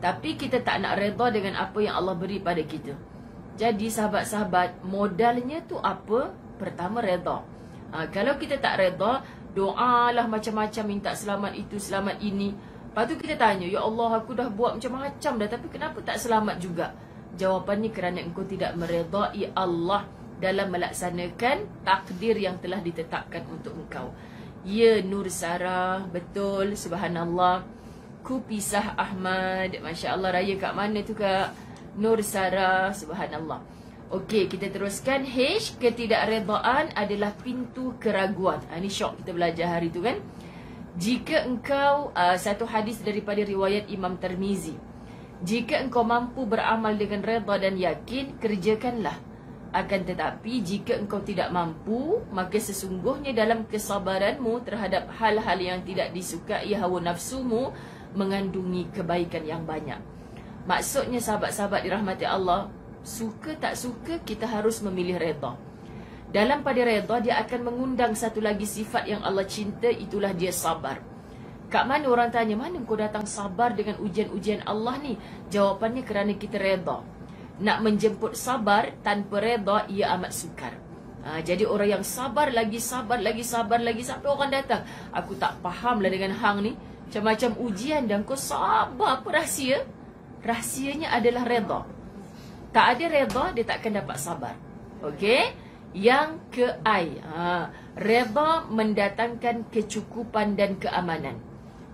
Tapi kita tak nak reda dengan apa yang Allah beri pada kita. Jadi sahabat-sahabat, modalnya tu apa? Pertama, reda. Kalau kita tak reda, doalah macam-macam, minta selamat itu, selamat ini. Lepas tu kita tanya, ya Allah, aku dah buat macam-macam dah, tapi kenapa tak selamat juga? Jawapannya kerana engkau tidak meredai Allah dalam melaksanakan takdir yang telah ditetapkan untuk engkau. Ya Nur Sarah, betul, subhanallah. Kupisah Ahmad, Masya Allah, raya kat mana tu Kak? Nur Sarah, subhanallah. Okey, kita teruskan. H, ketidakredaan adalah pintu keraguan. Ini syok kita belajar hari tu kan. Jika engkau, satu hadis daripada riwayat Imam Tirmizi, jika engkau mampu beramal dengan reda dan yakin, kerjakanlah. Akan tetapi jika engkau tidak mampu, maka sesungguhnya dalam kesabaranmu terhadap hal-hal yang tidak disukai hawa nafsumu mengandungi kebaikan yang banyak. Maksudnya sahabat-sahabat dirahmati Allah, suka tak suka kita harus memilih reda. Dalam pada reda, dia akan mengundang satu lagi sifat yang Allah cinta, itulah dia sabar. Kat mana orang tanya, mana kau datang sabar dengan ujian-ujian Allah ni? Jawapannya kerana kita reda. Nak menjemput sabar tanpa reda, ia amat sukar. Jadi orang yang sabar lagi, sabar lagi, sabar lagi, sampai orang datang, aku tak faham lah dengan hang ni, macam-macam ujian dan kau sabar. Apa rahsia? Rahsianya adalah reda. Tak ada reda, dia tak akan dapat sabar. Okey? Yang ke I, reda mendatangkan kecukupan dan keamanan.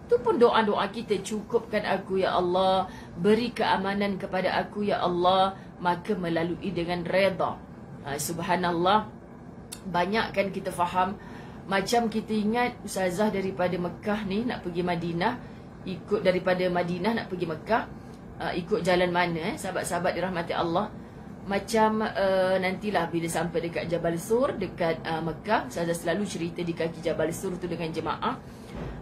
Itu pun doa-doa kita, cukupkan aku ya Allah, beri keamanan kepada aku ya Allah, maka melalui dengan reda. Subhanallah, banyak kan kita faham. Macam kita ingat Ustazah daripada Mekah ni nak pergi Madinah, ikut daripada Madinah nak pergi Mekah, ikut jalan mana sahabat-sahabat dirahmati Allah. Macam nantilah bila sampai dekat Jabal Sur, dekat Mekah, Ustazah selalu cerita di kaki Jabal Sur tu dengan jemaah.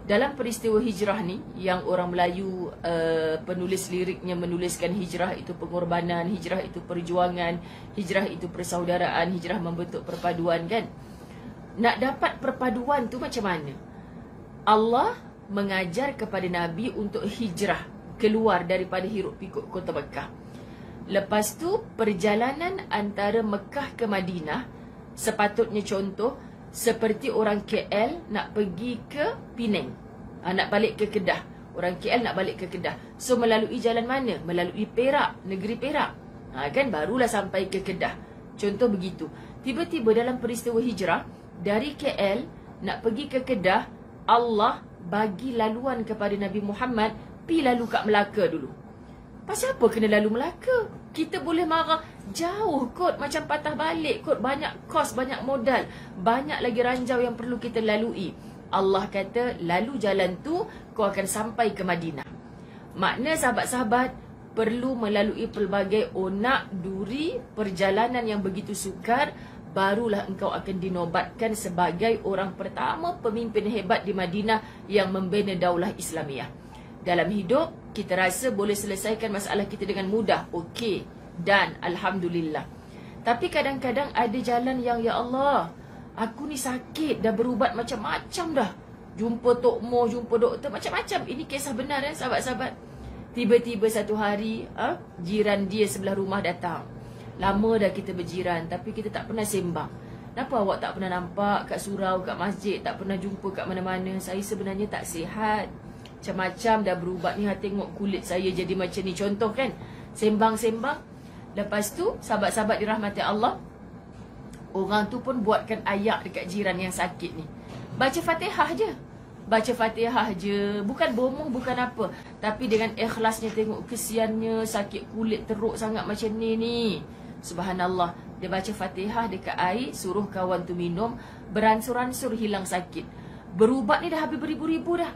Dalam peristiwa hijrah ni, yang orang Melayu penulis liriknya menuliskan hijrah itu pengorbanan, hijrah itu perjuangan, hijrah itu persaudaraan, hijrah membentuk perpaduan kan. Nak dapat perpaduan tu macam mana? Allah mengajar kepada Nabi untuk hijrah keluar daripada hiruk pikuk kota Mekah. Lepas tu perjalanan antara Mekah ke Madinah sepatutnya contoh seperti orang KL nak pergi ke Penang, nak balik ke Kedah. Orang KL nak balik ke Kedah. So melalui jalan mana? Melalui Perak, negeri Perak. Kan barulah sampai ke Kedah. Contoh begitu. Tiba-tiba dalam peristiwa hijrah, dari KL nak pergi ke Kedah, Allah bagi laluan kepada Nabi Muhammad, pi lalu kat Melaka dulu. Pasal apa kena lalu Melaka? Kita boleh marah, jauh kot, macam patah balik kot, banyak kos, banyak modal, banyak lagi ranjau yang perlu kita lalui. Allah kata, lalu jalan tu kau akan sampai ke Madinah. Makna sahabat-sahabat, perlu melalui pelbagai onak, duri, perjalanan yang begitu sukar, barulah engkau akan dinobatkan sebagai orang pertama pemimpin hebat di Madinah yang membina daulah Islamiah. Dalam hidup, kita rasa boleh selesaikan masalah kita dengan mudah. Okey, dan Alhamdulillah. Tapi kadang-kadang ada jalan yang, ya Allah, aku ni sakit, dah berubat macam-macam dah. jumpa Tok Moh, jumpa doktor, macam-macam. Ini kisah benar sahabat-sahabat. Tiba-tiba satu hari jiran dia sebelah rumah datang. Lama dah kita berjiran, tapi kita tak pernah sembang. Kenapa awak tak pernah nampak kat surau, kat masjid, tak pernah jumpa kat mana-mana? Saya sebenarnya tak sihat, macam-macam dah berubat ni. Tengok kulit saya jadi macam ni. Contoh kan, sembang-sembang. Lepas tu sahabat-sahabat dirahmati Allah, orang tu pun buatkan ayak dekat jiran yang sakit ni. Baca Fatihah je. Baca Fatihah je. Bukan bomoh, bukan apa. Tapi dengan ikhlasnya, tengok kesiannya, sakit kulit teruk sangat macam ni. Subhanallah. Dia baca Fatihah dekat air, suruh kawan tu minum, beransur-ansur hilang sakit. Berubat ni dah habis beribu-ribu dah.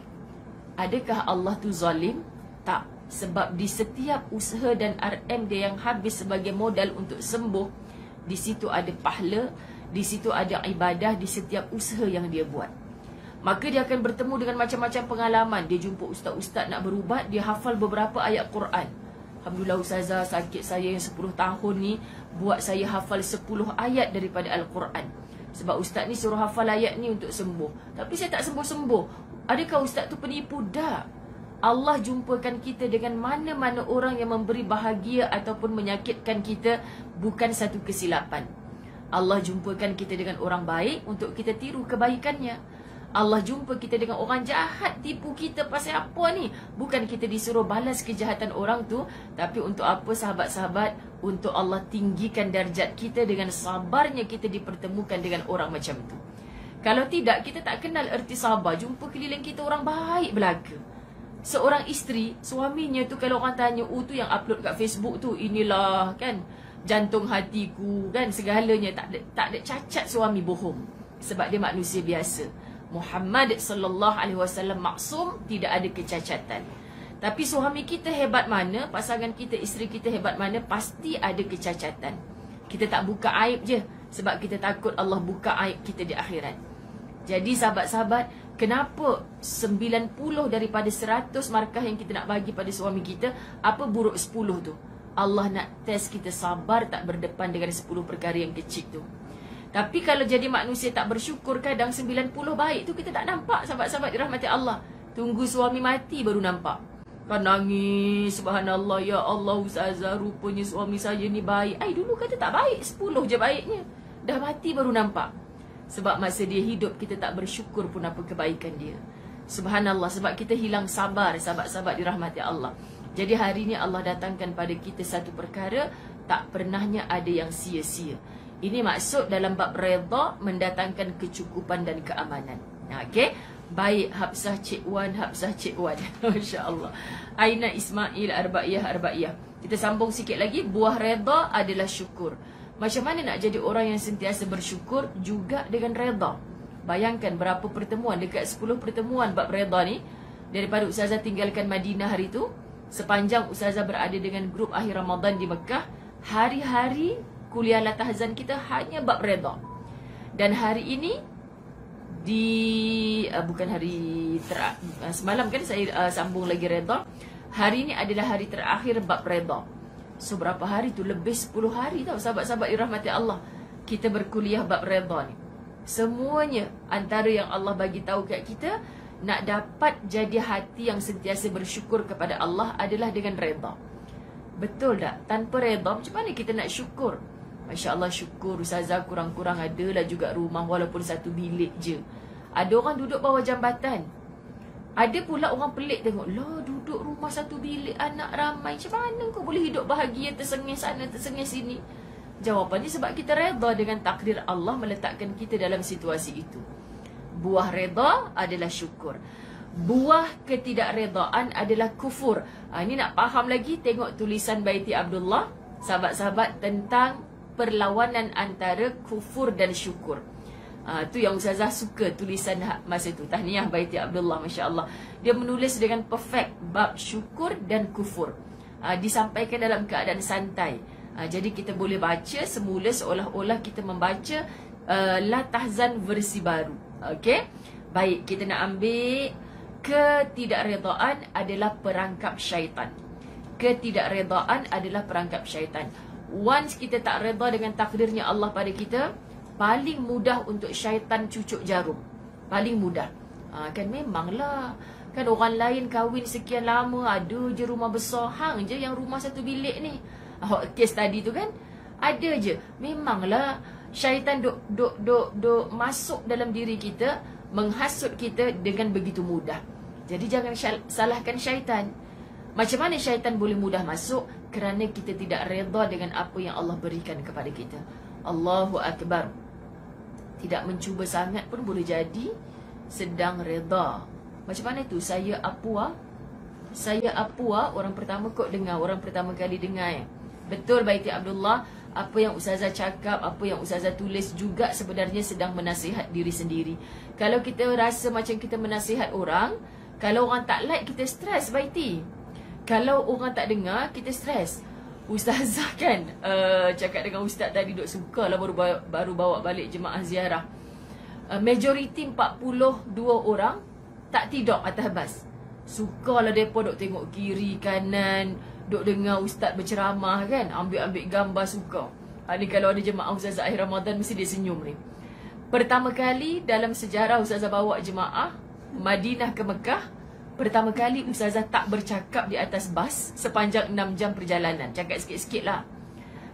Adakah Allah tu zalim? Tak. Sebab di setiap usaha dan RM dia yang habis sebagai modal untuk sembuh, di situ ada pahala, di situ ada ibadah di setiap usaha yang dia buat. Maka dia akan bertemu dengan macam-macam pengalaman. Dia jumpa ustaz-ustaz nak berubat, dia hafal beberapa ayat Quran. Alhamdulillah ustazah, sakit saya yang 10 tahun ni buat saya hafal 10 ayat daripada Al-Quran. Sebab ustaz ni suruh hafal ayat ni untuk sembuh. Tapi saya tak sembuh-sembuh. Adakah ustaz tu penipu? Tak. Allah jumpakan kita dengan mana-mana orang yang memberi bahagia ataupun menyakitkan kita, bukan satu kesilapan. Allah jumpakan kita dengan orang baik untuk kita tiru kebaikannya. Allah jumpa kita dengan orang jahat, tipu kita pasal apa ni? Bukan kita disuruh balas kejahatan orang tu, tapi untuk apa sahabat-sahabat? Untuk Allah tinggikan darjat kita dengan sabarnya kita dipertemukan dengan orang macam tu. Kalau tidak, kita tak kenal erti sabar. Jumpa keliling kita orang baik belaka. Seorang isteri, suaminya tu kalau orang tanya, tu yang upload kat Facebook tu, inilah kan jantung hatiku kan, segalanya. Tak ada cacat suami bohong. Sebab dia manusia biasa. Muhammad sallallahu alaihi wasallam maksum, tidak ada kecacatan. Tapi suami kita hebat mana, pasangan kita, isteri kita hebat mana, pasti ada kecacatan. Kita tak buka aib je sebab kita takut Allah buka aib kita di akhirat. Jadi sahabat-sahabat, kenapa 90 daripada 100 markah yang kita nak bagi pada suami kita, apa buruk 10 tu? Allah nak test kita sabar tak berdepan dengan 10 perkara yang kecil tu. Tapi kalau jadi manusia tak bersyukur, kadang 90 baik tu kita tak nampak sahabat-sahabat dirahmati Allah. Tunggu suami mati baru nampak. Kan nangis, subhanallah, ya Allah ustazah, rupanya suami saya ni baik. Dulu kata tak baik, 10 je baiknya. Dah mati baru nampak. Sebab masa dia hidup kita tak bersyukur pun apa kebaikan dia. Subhanallah, sebab kita hilang sabar sahabat-sahabat dirahmati Allah. Jadi hari ni Allah datangkan pada kita satu perkara, tak pernahnya ada yang sia-sia. Ini maksud dalam bab redha, mendatangkan kecukupan dan keamanan. Okey. Baik Hafsah Cik Wan, Hafsah Cik Wan. Masya-Allah. Aina Ismail Arba'iyah. Kita sambung sikit lagi. Buah redha adalah syukur. Macam mana nak jadi orang yang sentiasa bersyukur juga dengan redha? Bayangkan berapa pertemuan, dekat 10 pertemuan bab redha ni. Daripada Ustazah tinggalkan Madinah hari tu, sepanjang Ustazah berada dengan grup akhir Ramadan di Mekah, hari-hari kuliah latahzan kita hanya bab redha. Dan hari ini bukan hari semalam kan saya sambung lagi redha. Hari ini adalah hari terakhir bab redha. So berapa hari tu? Lebih 10 hari tau sahabat-sahabat dirahmati Allah. Kita berkuliah bab redha ni. Semuanya antara yang Allah bagi tahu kat kita, nak dapat jadi hati yang sentiasa bersyukur kepada Allah adalah dengan redha. Betul tak? Tanpa redha macam mana kita nak syukur? Masya Allah, syukur ustazah, kurang-kurang adalah juga rumah walaupun satu bilik je. Ada orang duduk bawah jambatan. Ada pula orang pelik tengok, lah duduk rumah satu bilik, anak ramai, macam mana kau boleh hidup bahagia, tersengih sana, tersengih sini? Jawapannya sebab kita redha dengan takdir Allah meletakkan kita dalam situasi itu. Buah redha adalah syukur. Buah ketidakredaan adalah kufur. Ini nak faham lagi, tengok tulisan Baiti Abdullah, sahabat-sahabat, tentang perlawanan antara kufur dan syukur. Tu yang Ustazah suka tulisan masa tu. Tahniah Baiti Abdullah, Masya Allah. Dia menulis dengan perfect bab syukur dan kufur. Disampaikan dalam keadaan santai. Jadi kita boleh baca semula seolah-olah kita membaca latahzan versi baru. Okey. Baik, kita nak ambil ketidakredaan adalah perangkap syaitan. Ketidakredaan adalah perangkap syaitan. Once kita tak redha dengan takdirnya Allah pada kita, paling mudah untuk syaitan cucuk jarum. Paling mudah. Kan memanglah. Kan orang lain kahwin sekian lama, ada je rumah besar, hang je yang rumah satu bilik ni. Kes tadi tu kan, ada je. Memanglah syaitan duk masuk dalam diri kita, menghasut kita dengan begitu mudah. Jadi jangan salahkan syaitan. Macam mana syaitan boleh mudah masuk? Kerana kita tidak redha dengan apa yang Allah berikan kepada kita. Allahu Akbar. Tidak mencuba sangat pun boleh jadi sedang redha. Macam mana tu? Saya Apua, orang pertama kok dengar, orang pertama kali dengar. Betul Baiti Abdullah, apa yang Ustazah cakap, apa yang Ustazah tulis juga sebenarnya sedang menasihat diri sendiri. Kalau kita rasa macam kita menasihat orang, kalau orang tak like, kita stres Baiti. Kalau orang tak dengar, kita stres. Ustazah kan cakap dengan Ustaz tadi, duk suka lah baru bawa balik jemaah ziarah. Majoriti 42 orang tak tidur atas bas. Sukalah mereka duk tengok kiri kanan, duk dengar Ustaz berceramah kan, ambil gambar, suka. Ni kalau ada jemaah Ustazah akhir Ramadan, mesti dia senyum ni. Pertama kali dalam sejarah Ustazah bawa jemaah Madinah ke Mekah, pertama kali Ustazah tak bercakap di atas bas sepanjang 6 jam perjalanan. Cakap sikit-sikit lah.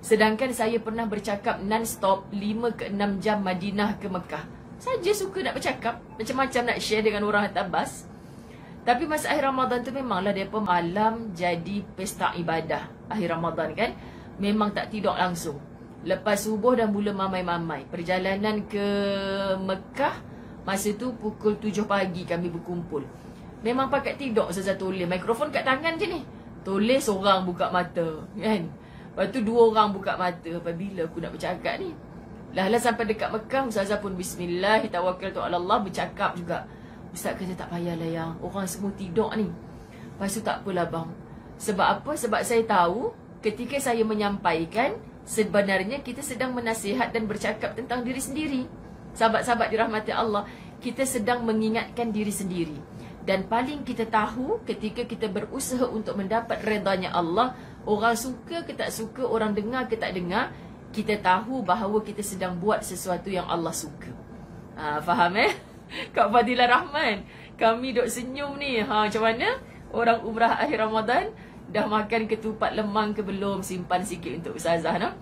Sedangkan saya pernah bercakap non-stop 5 ke 6 jam Madinah ke Mekah. Saja suka nak bercakap, macam-macam nak share dengan orang atas bas. Tapi masa akhir Ramadan tu memanglah mereka malam jadi pesta ibadah. Akhir Ramadan kan, memang tak tidur langsung. Lepas subuh dah mula mamai-mamai. Perjalanan ke Mekah, masa tu pukul 7 pagi kami berkumpul. Memang pakat tidur Ustazah tulis. Mikrofon kat tangan je ni. Tulis seorang buka mata kan. Lepas tu 2 orang buka mata. Apabila aku nak bercakap ni? Lah sampai dekat Mekah, Ustazah pun bismillah, tawakkaltu ala Allah, bercakap juga. Ustaz kata tak payahlah yang orang semua tidur ni. Lepas tu tak apalah bang. Sebab apa? Sebab saya tahu ketika saya menyampaikan, sebenarnya kita sedang menasihat dan bercakap tentang diri sendiri. Sahabat-sahabat dirahmati Allah, kita sedang mengingatkan diri sendiri. Dan paling kita tahu ketika kita berusaha untuk mendapat redanya Allah, orang suka ke tak suka, orang dengar ke tak dengar, kita tahu bahawa kita sedang buat sesuatu yang Allah suka. Faham Kak Fadilah Rahman, kami duk senyum ni. Macam mana? Orang umrah akhir Ramadan dah makan ketupat lemang ke belum? Simpan sikit untuk Ustazah no?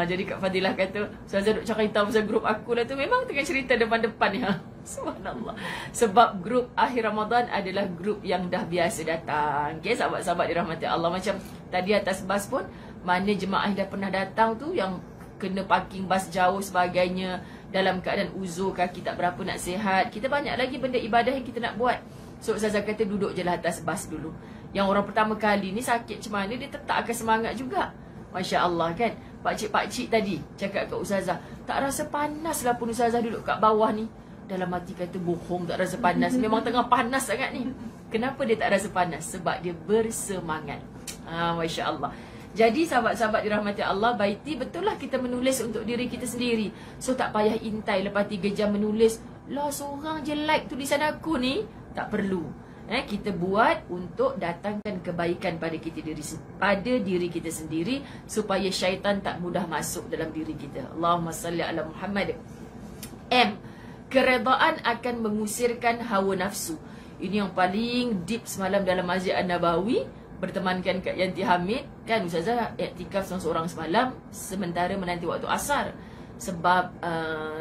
Jadi Kak Fadilah kata, Ustazah duk cerita pasal grup aku lah tu. Memang tengah cerita depan-depan ni. Subhanallah. Sebab grup akhir Ramadan adalah grup yang dah biasa datang. Okay, sahabat-sahabat dirahmati Allah. Macam tadi atas bas pun, mana jemaah dah pernah datang tu, yang kena parking bas jauh sebagainya, dalam keadaan uzur, kaki tak berapa nak sihat. Kita banyak lagi benda ibadah yang kita nak buat. So Ustazah kata duduk je lah atas bas dulu. Yang orang pertama kali ni sakit macam mana, dia tetap akan semangat juga. Masya Allah kan. Pakcik-pakcik tadi cakap kat Ustazah, tak rasa panas lah pun Ustazah duduk kat bawah ni. Dalam hati kata bohong, tak rasa panas. Memang tengah panas sangat ni. Kenapa dia tak rasa panas? Sebab dia bersemangat. Masya Allah. Jadi sahabat-sahabat dirahmati Allah, Baiti, betul lah kita menulis untuk diri kita sendiri. So tak payah intai lepas 3 jam menulis, lah seorang je like tulisan aku ni. Tak perlu. Kita buat untuk datangkan kebaikan pada diri kita sendiri, supaya syaitan tak mudah masuk dalam diri kita. Allahumma salli ala Muhammad. Keredaan akan mengusirkan hawa nafsu. Ini yang paling deep semalam dalam Masjid An-Nabawi. Bertemankan Kak Yanti Hamid. Kan Ustazah iktikaf seorang semalam, sementara menanti waktu asar. Sebab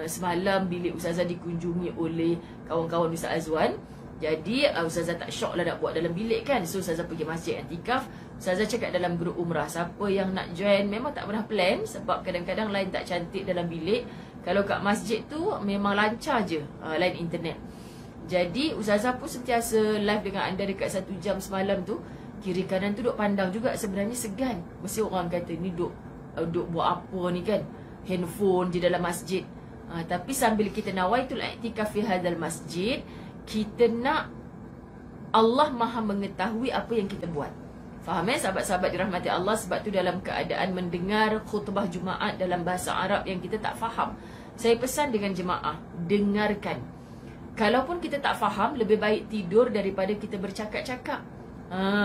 semalam bilik Ustazah dikunjungi oleh kawan-kawan Ustaz Azwan. Jadi Ustazah tak syok lah nak buat dalam bilik kan. So Ustazah pergi masjid iktikaf. Ustazah cakap dalam grup umrah, siapa yang nak join, memang tak pernah plan. Sebab kadang-kadang line tak cantik dalam bilik. Kalau kat masjid tu memang lancar je line internet. Jadi Ustazah pun sentiasa live dengan anda dekat 1 jam semalam tu. Kiri kanan tu duk pandang juga, sebenarnya segan. Mesti orang kata ni duk buat apa ni kan, handphone je dalam masjid. Tapi sambil kita nawaitul i'tikaf fi hadzal masjid, kita nak Allah Maha mengetahui apa yang kita buat. Faham sahabat-sahabat dirahmati Allah? Sebab tu dalam keadaan mendengar khutbah Jumaat dalam bahasa Arab yang kita tak faham, saya pesan dengan jemaah, dengarkan. Kalaupun kita tak faham, lebih baik tidur daripada kita bercakap-cakap.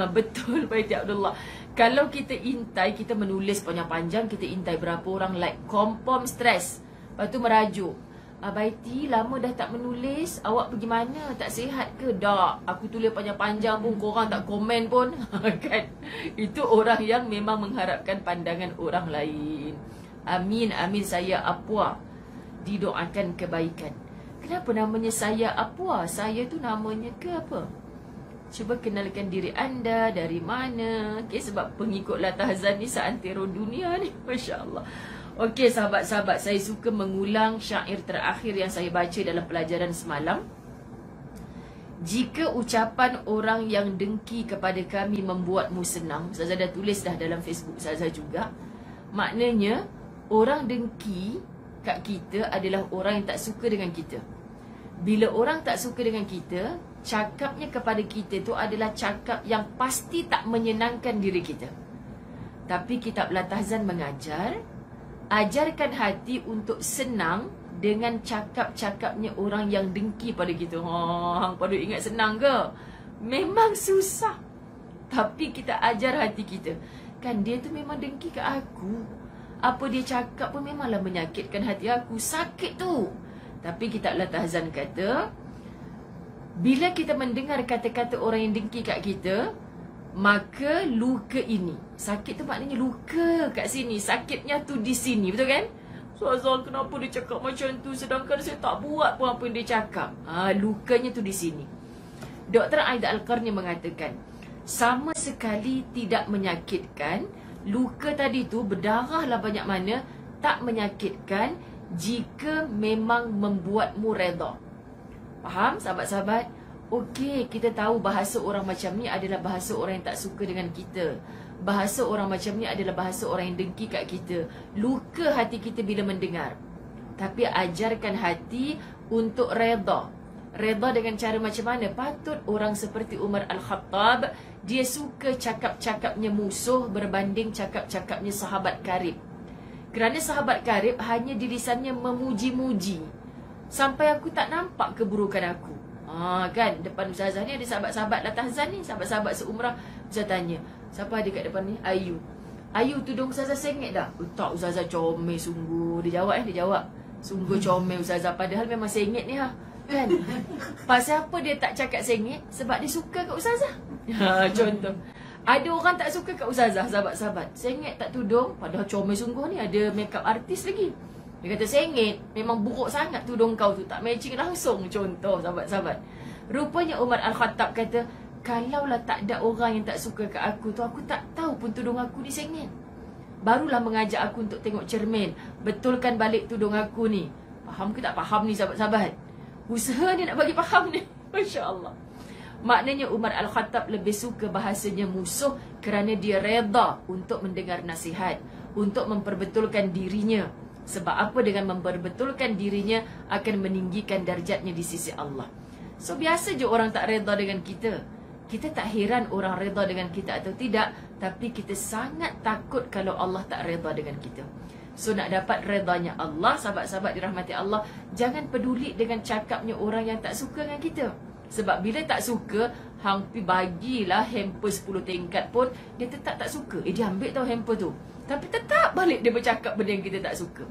Betul Baiti Abdullah. Kalau kita intai, kita menulis panjang-panjang, kita intai berapa orang like, kompom stres. Lepas tu merajuk. Baiti, lama dah tak menulis. Awak pergi mana? Tak sihat ke? Tak. Aku tulis panjang-panjang pun korang tak komen pun. Kan? Itu orang yang memang mengharapkan pandangan orang lain. Amin, amin. Saya Apua. Didoakan kebaikan. Kenapa namanya saya Apua? Saya tu namanya ke apa? Cuba kenalkan diri anda. Dari mana? Okay, sebab pengikut Latahzan ni seantero dunia ni. Masya Allah. Okey sahabat-sahabat, saya suka mengulang syair terakhir yang saya baca dalam pelajaran semalam. Jika ucapan orang yang dengki kepada kami membuatmu senang, Ustazah dah tulis dah dalam Facebook Ustazah juga. Maknanya orang dengki kat kita adalah orang yang tak suka dengan kita. Bila orang tak suka dengan kita, cakapnya kepada kita tu adalah cakap yang pasti tak menyenangkan diri kita. Tapi kitab Latahzan mengajar, ajarkan hati untuk senang dengan cakap-cakapnya orang yang dengki pada kita. Hang pada ingat senang ke? Memang susah. Tapi kita ajar hati kita. Kan dia tu memang dengki kat aku. Apa dia cakap pun memanglah menyakitkan hati aku. Sakit tu. Tapi kitab Latahzan kata, bila kita mendengar kata-kata orang yang dengki kat kita, maka luka ini, sakit tu maknanya luka kat sini, sakitnya tu di sini, betul kan? Ustazah, kenapa dia cakap macam tu sedangkan saya tak buat pun apa yang dia cakap? Lukanya tu di sini. Dr. Aida Al-Qarni mengatakan, sama sekali tidak menyakitkan. Luka tadi tu berdarahlah banyak mana, tak menyakitkan jika memang membuatmu redha. Faham sahabat-sahabat? Okey, kita tahu bahasa orang macam ni adalah bahasa orang yang tak suka dengan kita. Bahasa orang macam ni adalah bahasa orang yang dengki kat kita. Luka hati kita bila mendengar. Tapi ajarkan hati untuk redha. Redha dengan cara macam mana? Patut orang seperti Umar Al-Khattab, dia suka cakap-cakapnya musuh berbanding cakap-cakapnya sahabat karib. Kerana sahabat karib hanya di lisannya memuji-muji. Sampai aku tak nampak keburukan aku. Kan, depan Ustazah ni ada sahabat-sahabat Latahzan ni, sahabat-sahabat seumrah. Ustazah tanya, siapa ada kat depan ni? Ayu. Ayu, tudung Ustazah sengit dah? Tak, Ustazah comel sungguh. Dia jawab dia jawab. Sungguh comel Ustazah, padahal memang sengit ni kan. Pasal apa dia tak cakap sengit? Sebab dia suka kat Ustazah. Contoh. Ada orang tak suka kat Ustazah, sahabat-sahabat. Sengit tak tudung, padahal comel sungguh ni, ada makeup artis lagi. Dia kata sengit, memang buruk sangat tudung kau tu, tak matching langsung. Contoh sahabat-sahabat. Rupanya Umar Al-Khattab kata, kalaulah tak ada orang yang tak suka kat aku tu, aku tak tahu pun tudung aku ni sengit. Barulah mengajak aku untuk tengok cermin, betulkan balik tudung aku ni. Faham ke tak faham ni sahabat-sahabat? Usaha ni nak bagi faham ni. Masya Allah. Maknanya Umar Al-Khattab lebih suka bahasanya musuh kerana dia redha untuk mendengar nasihat, untuk memperbetulkan dirinya. Sebab apa? Dengan memperbetulkan dirinya akan meninggikan darjatnya di sisi Allah. So biasa je orang tak redha dengan kita. Kita tak heran orang redha dengan kita atau tidak, tapi kita sangat takut kalau Allah tak redha dengan kita. So nak dapat redanya Allah, sahabat-sahabat dirahmati Allah, jangan peduli dengan cakapnya orang yang tak suka dengan kita. Sebab bila tak suka, hang pi bagilah hamper 10 tingkat pun, dia tetap tak suka. Dia ambil tau hamper tu, tapi tetap balik dia bercakap benda yang kita tak suka.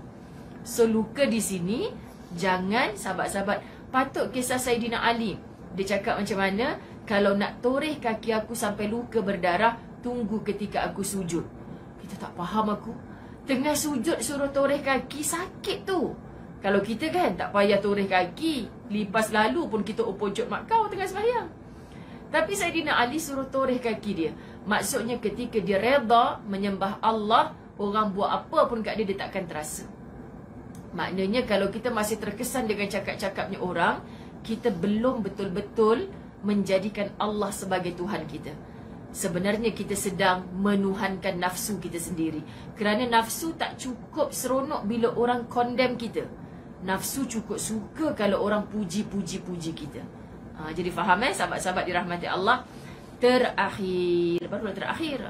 So luka di sini, jangan sahabat-sahabat. Patut kisah Saidina Ali. Dia cakap macam mana? Kalau nak toreh kaki aku sampai luka berdarah, tunggu ketika aku sujud. Kita tak faham aku. Tengah sujud suruh toreh kaki, sakit tu. Kalau kita kan tak payah toreh kaki, lipas lalu pun kita opojot mak kau tengah sembahyang. Tapi Saidina Ali suruh toreh kaki dia. Maksudnya ketika dia redha menyembah Allah, orang buat apa pun kat dia, dia takkan terasa. Maknanya kalau kita masih terkesan dengan cakap-cakapnya orang, kita belum betul-betul menjadikan Allah sebagai Tuhan kita. Sebenarnya kita sedang menuhankan nafsu kita sendiri. Kerana nafsu tak cukup seronok bila orang condemn kita. Nafsu cukup suka kalau orang puji-puji-puji kita. Jadi faham sahabat-sahabat dirahmati Allah. Terakhir, barulah terakhir.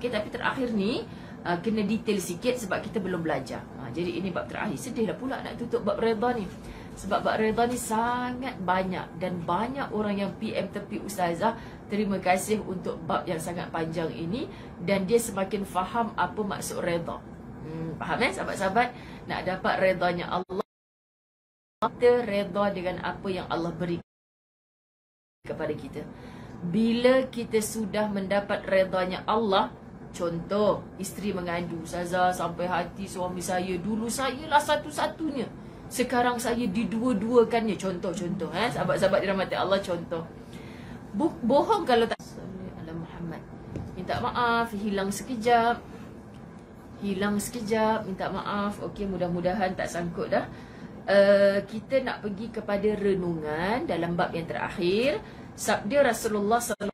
Okay, tapi terakhir ni kena detail sikit sebab kita belum belajar. Jadi ini bab terakhir. Sedihlah pula nak tutup bab redha ni. Sebab bab redha ni sangat banyak. Dan banyak orang yang PM tepi Ustazah, terima kasih untuk bab yang sangat panjang ini. Dan dia semakin faham apa maksud redha. Faham sahabat-sahabat? Nak dapat redhanya Allah, Kita redha dengan apa yang Allah beri kepada kita. Bila kita sudah mendapat redanya Allah, contoh, isteri mengadu, Ustazah, sampai hati suami saya. Dulu saya lah satu-satunya, sekarang saya didua-duakannya. Contoh-contoh, sahabat-sahabat dirahmati Allah, contoh. Bohong kalau tak ala Muhammad. Minta maaf, hilang sekejap, minta maaf. Okey, mudah-mudahan tak sangkut dah. Kita nak pergi kepada renungan dalam bab yang terakhir. Sabda Rasulullah sallallahu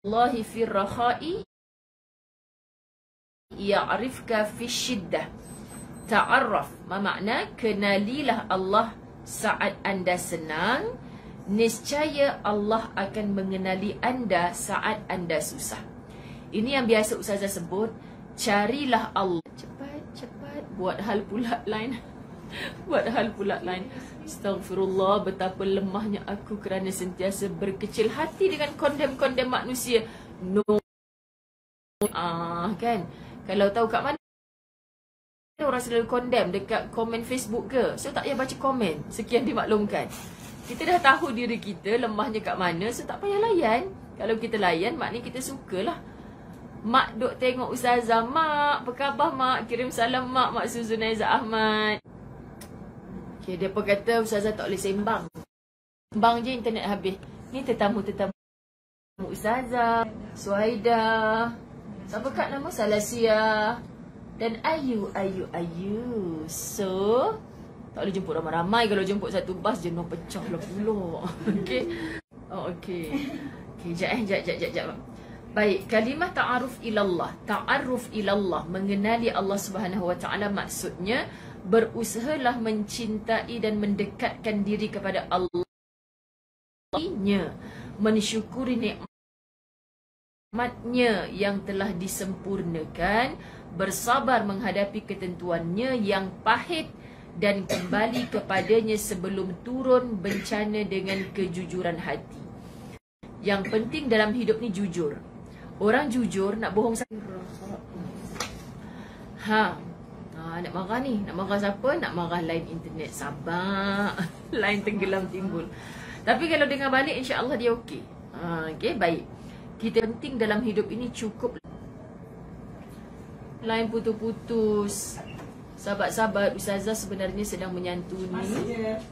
alaihi fi rakhai ya'rifka fi syiddah. Ta'arraf, makna kenalilah Allah saat anda senang, niscaya Allah akan mengenali anda saat anda susah. Ini yang biasa Ustazah sebut, carilah Allah. Cepat buat hal pula lain. Astaghfirullah, betapa lemahnya aku kerana sentiasa berkecil hati dengan kondem-kondem manusia. No. Kan? Kalau tahu kat mana orang selalu kondem dekat komen Facebook ke, so tak payah baca komen. Sekian dimaklumkan. Kita dah tahu diri kita lemahnya kat mana, so tak payah layan. Kalau kita layan, maknanya kita sukalah. Mak duk tengok Ustazah. Mak, apa khabar mak? Kirim salam mak Suzun Aizah Ahmad. Okay, dia pun kata Ustazah tak boleh sembang. Sembang je internet habis. Ni tetamu-tetamu Ustazah, Suhaida, siapa kat nama? Salasia dan Ayu. So tak boleh jemput ramai-ramai. Kalau jemput satu bas, jenuh pecah lah pula. Okay. Okay, jap. Baik, kalimah ta'aruf ilallah. Ta'aruf ilallah, mengenali Allah Subhanahu Wa Taala, maksudnya berusahalah mencintai dan mendekatkan diri kepada Allah, mensyukuri nikmatnya yang telah disempurnakan, bersabar menghadapi ketentuannya yang pahit, dan kembali kepadanya sebelum turun bencana dengan kejujuran hati. Yang penting dalam hidup ni jujur. Orang jujur nak bohong saya. Nak marah ni. Nak marah siapa? Nak marah line internet. Sabar. Line tenggelam timbul. Tapi kalau dengar balik, insya-Allah dia okey. Okey, baik. Kita penting dalam hidup ini cukup. Line putus-putus. Sahabat-sahabat, Ustazah sebenarnya sedang menyantuni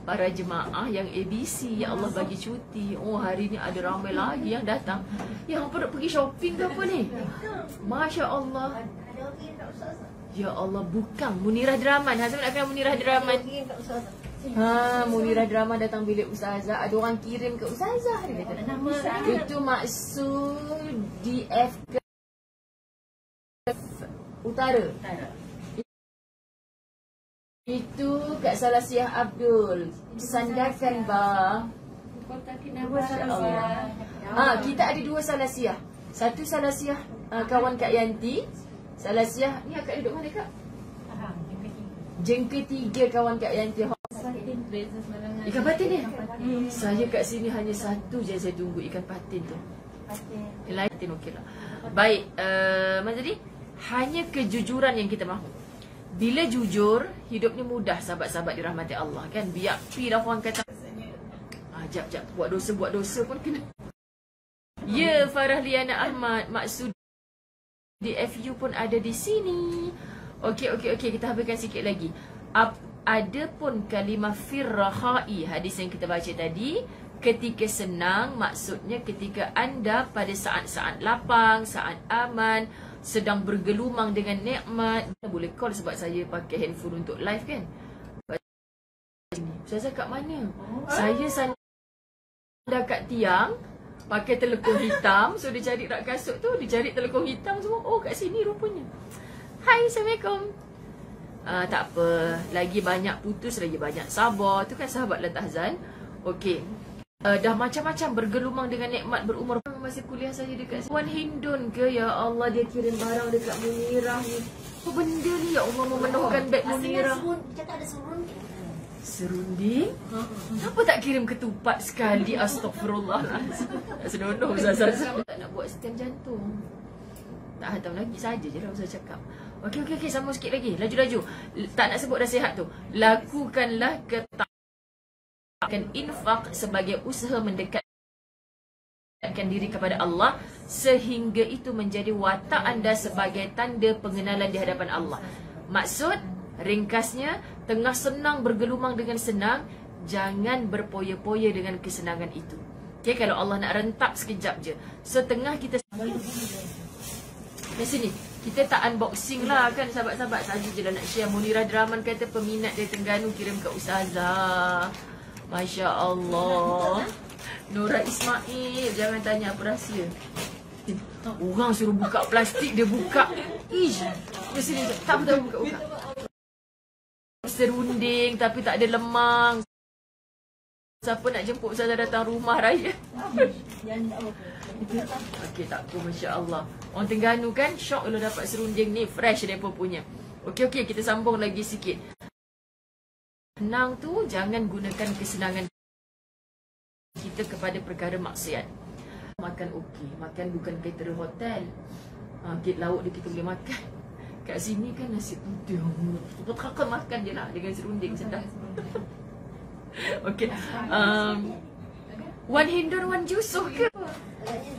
para jemaah yang ABC. Ya Allah bagi cuti. Oh, hari ni ada ramai lagi yang datang. Yang apa nak pergi shopping ke apa ni? Masya Allah. Ya Allah, bukan Munirah Draman. Hazam nak kenal Munirah Draman. Munirah Draman datang bilik Ustazah. Ada orang kirim ke Ustazah. Dia kata, itu maksud DF Utara. Itu Kak Salasiah Abdul. Sandarkan bah. Kita ada dua Salasiah. Satu Salasiah kawan Kak Yanti. Salasiah ni akak duduk mana Kak? Jengka 3 kawan Kak Yanti. Ikan patin ni? Saya kat sini hanya satu je saya tunggu, ikan patin tu. Lain patin okey lah. Baik, jadi hanya kejujuran yang kita mahu. Bila jujur, hidup ni mudah, sahabat-sahabat dirahmati Allah kan. Biar pi dah orang kata. Jap, buat dosa pun kena. Ya, Farah Liana Ahmad, maksud DFU pun ada di sini. Okey, kita habiskan sikit lagi. Ada pun kalimah firrakhai, hadis yang kita baca tadi, ketika senang, maksudnya ketika anda pada saat-saat lapang, saat aman, sedang bergelumang dengan nikmat. Boleh call sebab saya pakai handphone untuk live kan. Ustazah kat mana? Saya sandar kat tiang, pakai telekung hitam. So dia cari rak kasut tu, dia cari telekung hitam semua. Oh, kat sini rupanya. Hai, Assalamualaikum. Tak apa, lagi banyak putus, lagi banyak sabar. Tu kan sahabat Latahzan. Okey. Dah macam-macam bergelumang dengan nikmat berumur. Masa kuliah saya dekat Wan Hindun ke, ya Allah, dia kirim barang dekat Munirah ni. Apa benda ni, ya Allah, memenuhkan beg Munirah. Dia tak ada serunding. Serunding? Kenapa tak kirim ketupat sekali? Astagfirullah. Tak senonoh Ustazah. Tak nak buat stem jantung. Tak hantam lagi saja je lah Ustaz cakap. Okey, sambung sikit lagi. Laju-laju. Tak nak sebut nasihat tu. Lakukanlah ketaatan infak sebagai usaha mendekatkan diri kepada Allah, sehingga itu menjadi watak anda sebagai tanda pengenalan di hadapan Allah. Maksud, ringkasnya, tengah senang bergelumang dengan senang, jangan berpoya-poya dengan kesenangan itu. Okay, kalau Allah nak rentap sekejap je. Setengah kita di sini, kita tak unboxing lah kan sahabat-sahabat. Saja je lah nak share. Munirah Draman kata peminat dari Terengganu kirim ke Ustazah. Masya Allah. Nora Ismail, jangan tanya apa rahsia. Orang suruh buka plastik, dia buka. Ish, di sini tak betul buka. Serunding tapi tak ada lemang. Siapa nak jemput Ustazah datang rumah raya? Okey, tak apa, Masya Allah. Orang Terengganu kan syok kalau dapat serunding ni, fresh mereka punya. Okey, kita sambung lagi sikit. Senang tu, jangan gunakan kesenangan kita kepada perkara maksiat. Makan okey, makan bukan caterer hotel. Kit lauk dia kita boleh makan. Kat sini kan nasi putih. Kakak makan je lah dengan serunding sedap. Okey. One hinder, one jusuh ke?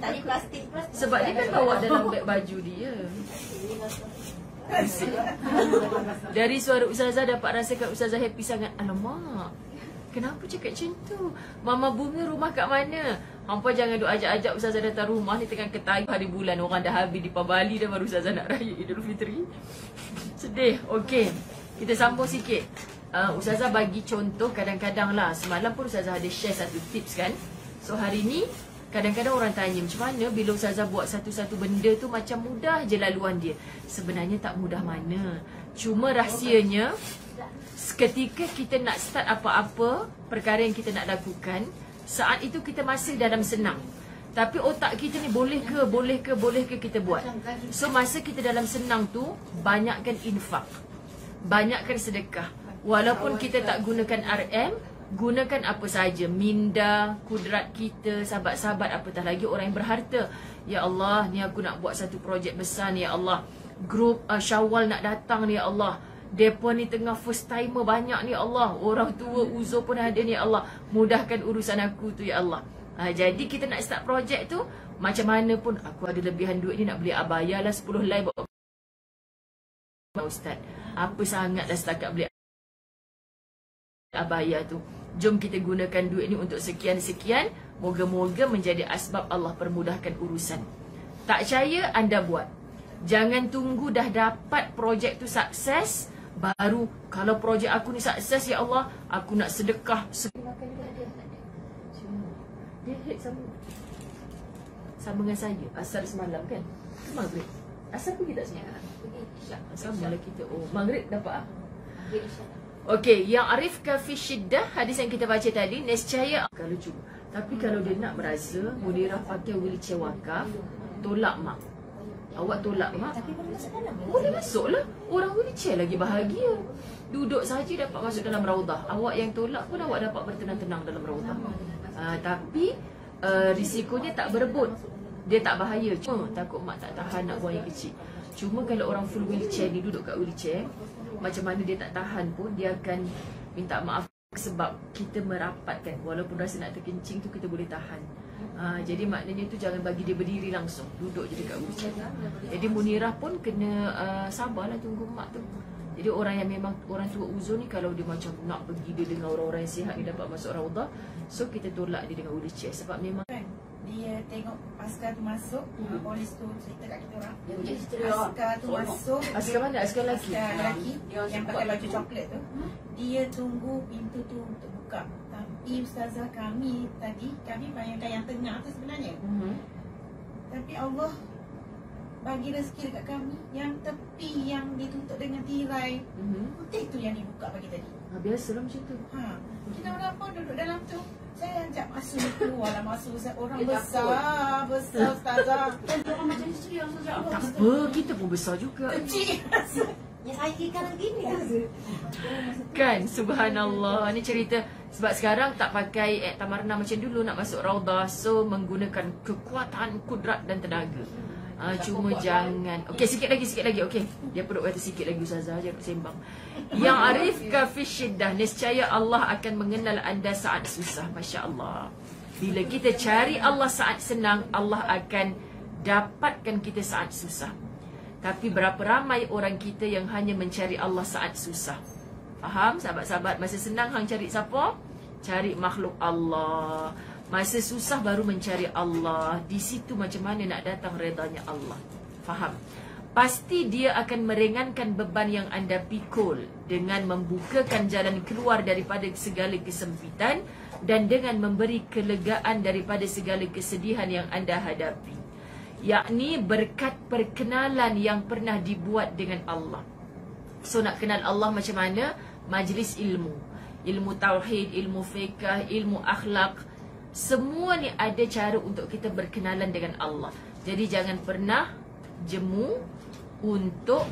Tadi plastik. Sebab dia kan bawa dalam beg baju dia. Dari suara Ustazah dapat rasakan Ustazah happy sangat. Alamak, kenapa cakap macam tu? Mama Bunga rumah kat mana? Hampa jangan duk ajak-ajak Ustazah datang rumah ni tengah ketayu hari bulan. Orang dah habis di Bali dah baru Ustazah nak raya Idul Fitri. Sedih. Okey, kita sambung sikit. Ustazah bagi contoh kadang-kadang lah. Semalam pun Ustazah ada share satu tips kan. So hari ni kadang-kadang orang tanya macam mana bila Ustazah buat satu-satu benda tu macam mudah je laluan dia. Sebenarnya tak mudah mana. Cuma rahsianya, ketika kita nak start apa-apa perkara yang kita nak lakukan, saat itu kita masih dalam senang. Tapi otak kita ni boleh ke kita buat. So masa kita dalam senang tu, banyakkan infak, banyakkan sedekah. Walaupun kita tak gunakan RM, gunakan apa saja, minda, kudrat kita, sahabat-sahabat, apatah lagi orang yang berharta. Ya Allah, ni aku nak buat satu projek besar ni ya Allah. Grup Syawal nak datang ni ya Allah. Depa ni tengah first timer banyak ni ya Allah. Orang tua uzur pun ada ni ya Allah. Mudahkan urusan aku tu ya Allah. Jadi kita nak start projek tu, macam mana pun aku ada lebihan duit ni nak beli abaya lah 10 helai buat Ustaz. Apa sangat dah setakat beli abaya tu. Jom kita gunakan duit ni untuk sekian-sekian. Moga-moga menjadi asbab Allah permudahkan urusan. Tak percaya, anda buat. Jangan tunggu dah dapat projek tu sukses baru kalau projek aku ni sukses ya Allah, aku nak sedekah. Dia sama dengan saya. Asar semalam kan? Maghrib. Asar pergi tak senyap? Sama lah kita. Oh, Maghrib dapat ah. Okey, yang arif ka fi syiddah, hadis yang kita baca tadi, nescaya kalau cuba. Tapi kalau dia nak merasa Munirah pakai wheelchair wakaf, tolak mak. Awak tolak mak. Boleh masuk lah. Orang wheelchair lagi bahagia. Duduk saja dapat masuk dalam raudah. Awak yang tolak pun awak dapat bertenang-tenang dalam raudah. Tapi risikonya tak berebut. Dia tak bahaya. Cuma takut mak tak tahan nak buang yang kecil. Cuma kalau orang full wheelchair ni duduk kat wheelchair, macam mana dia tak tahan pun, dia akan minta maaf sebab kita merapatkan. Walaupun rasa nak terkencing tu kita boleh tahan. Jadi maknanya tu jangan bagi dia berdiri langsung, duduk je dekat wheelchair. Jadi Munirah pun kena sabarlah tunggu mak tu. Jadi orang yang memang orang tua uzur ni, kalau dia macam nak pergi dia dengan orang-orang yang sihat ni dapat masuk raudah, so kita tolak dia dengan wheelchair. Sebab memang dia tengok askar tu masuk, polis tu cerita kat kita orang. Askar tu masuk. Askar mana? Askar lelaki? Askar lelaki yang pakai baju coklat tu. Dia tunggu pintu tu untuk buka. Tapi ustazah kami tadi, kami bayangkan yang tengah tu sebenarnya. Tapi Allah bagi rezeki dekat kami, yang tepi yang ditutup dengan tirai putih tu yang dibuka pagi tadi. Biasalah macam tu. Kita orang pun duduk dalam tu. Saya ajak masuk keluar lah, masuk orang besar ustazah. Orang macam isteri yang ustazah. Tak apa, kita pun besar juga. Kecil. Ya saya kan gini kan, subhanallah. Ni cerita sebab sekarang tak pakai tamarna macam dulu nak masuk raudah. So menggunakan kekuatan, kudrat dan tenaga. Cuma jangan. Okey, sikit lagi. Okey. Dia perlu kata sikit lagi Ustazah, jangan sembang. Yang arifka fi syiddah, nescaya Allah akan mengenal anda saat susah. Masya-Allah. Bila kita cari Allah saat senang, Allah akan dapatkan kita saat susah. Tapi berapa ramai orang kita yang hanya mencari Allah saat susah? Faham sahabat-sahabat? Masa senang hang cari siapa? Cari makhluk Allah. Masa susah baru mencari Allah. Di situ macam mana nak datang redanya Allah? Faham? Pasti dia akan meringankan beban yang anda pikul dengan membukakan jalan keluar daripada segala kesempitan dan dengan memberi kelegaan daripada segala kesedihan yang anda hadapi. Yakni berkat perkenalan yang pernah dibuat dengan Allah. So nak kenal Allah macam mana? Majlis ilmu. Ilmu tauhid, ilmu fiqh, ilmu akhlak. Semua ni ada cara untuk kita berkenalan dengan Allah. Jadi jangan pernah jemu untuk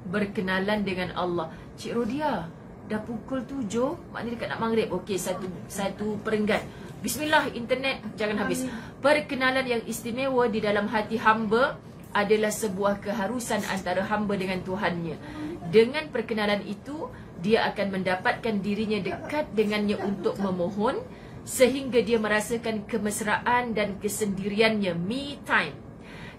berkenalan dengan Allah. Cik Rodia, dah pukul 7, maknanya dekat nak maghrib. Okey, satu perenggan. Bismillah, internet jangan habis. Perkenalan yang istimewa di dalam hati hamba adalah sebuah keharusan antara hamba dengan Tuhannya. Dengan perkenalan itu, dia akan mendapatkan dirinya dekat dengannya untuk memohon, sehingga dia merasakan kemesraan dan kesendiriannya, me time,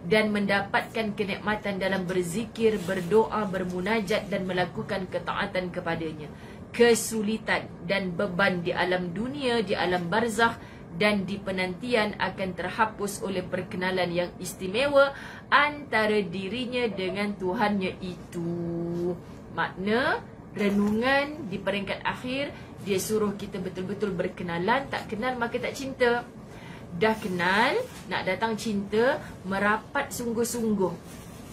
dan mendapatkan kenikmatan dalam berzikir, berdoa, bermunajat dan melakukan ketaatan kepadanya. Kesulitan dan beban di alam dunia, di alam barzakh dan di penantian akan terhapus oleh perkenalan yang istimewa antara dirinya dengan Tuhannya itu. Makna renungan di peringkat akhir, dia suruh kita betul-betul berkenalan. Tak kenal maka tak cinta. Dah kenal, nak datang cinta, merapat sungguh-sungguh.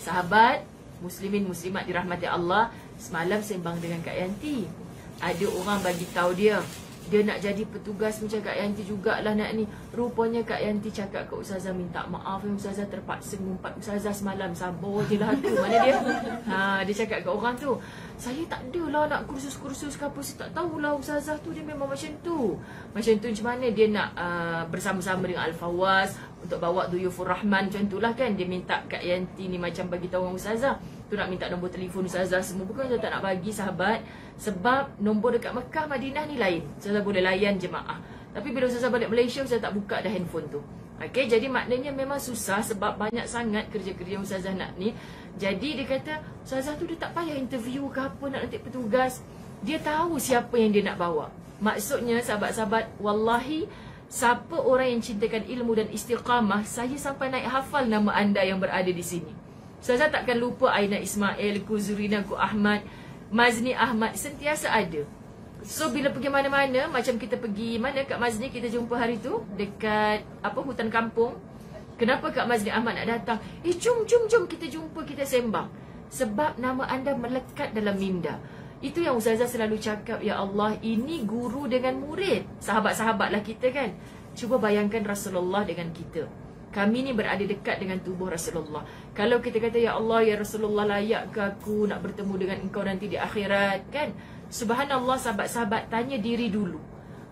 Sahabat, muslimin muslimat dirahmati Allah, semalam sembang dengan Kak Yanti. Ada orang bagi tahu dia nak jadi petugas macam Kak Yanti jugalah nak ni. Rupanya Kak Yanti cakap ke Ustazah, minta maaf ya Ustazah, terpaksa ngumpat Ustazah semalam. Sabar je lah tu. Mana dia? Dia cakap ke orang tu, saya tak adalah nak kursus-kursus ke apa. Saya tak tahulah Ustazah tu, dia memang macam tu. Macam tu macam mana dia nak bersama-sama dengan Al-Fawaz untuk bawa Duyufur Rahman. Macam tu lah kan. Dia minta Kak Yanti ni macam bagi tahu orang Ustazah tu, nak minta nombor telefon Ustazah semua. Bukan Ustazah tak nak bagi sahabat, sebab nombor dekat Mekah, Madinah ni lain. Ustazah boleh layan jemaah. Tapi bila Ustazah balik Malaysia, Ustazah tak buka dah handphone tu. Okey, jadi maknanya memang susah sebab banyak sangat kerja-kerja yang Ustazah nak ni. Jadi dia kata, Ustazah tu dia tak payah interview ke apa nak nanti petugas. Dia tahu siapa yang dia nak bawa. Maksudnya sahabat-sahabat, wallahi, siapa orang yang cintakan ilmu dan istiqamah, saya sampai naik hafal nama anda yang berada di sini. Ustazah takkan lupa Aina Ismail, Kuzurina, Ku Ahmad, Mazni Ahmad, sentiasa ada. So bila pergi mana-mana, macam kita pergi mana Kak Mazni, kita jumpa hari tu dekat hutan kampung. Kenapa Kak Mazni Ahmad nak datang? Jom kita jumpa, kita sembang. Sebab nama anda melekat dalam minda. Itu yang Ustazah selalu cakap, ya Allah, ini guru dengan murid. Sahabat-sahabatlah kita kan. Cuba bayangkan Rasulullah dengan kita. Kami ni berada dekat dengan tubuh Rasulullah. Kalau kita kata, ya Allah, ya Rasulullah, layak ke aku nak bertemu dengan engkau nanti di akhirat, kan? Subhanallah, sahabat-sahabat, tanya diri dulu.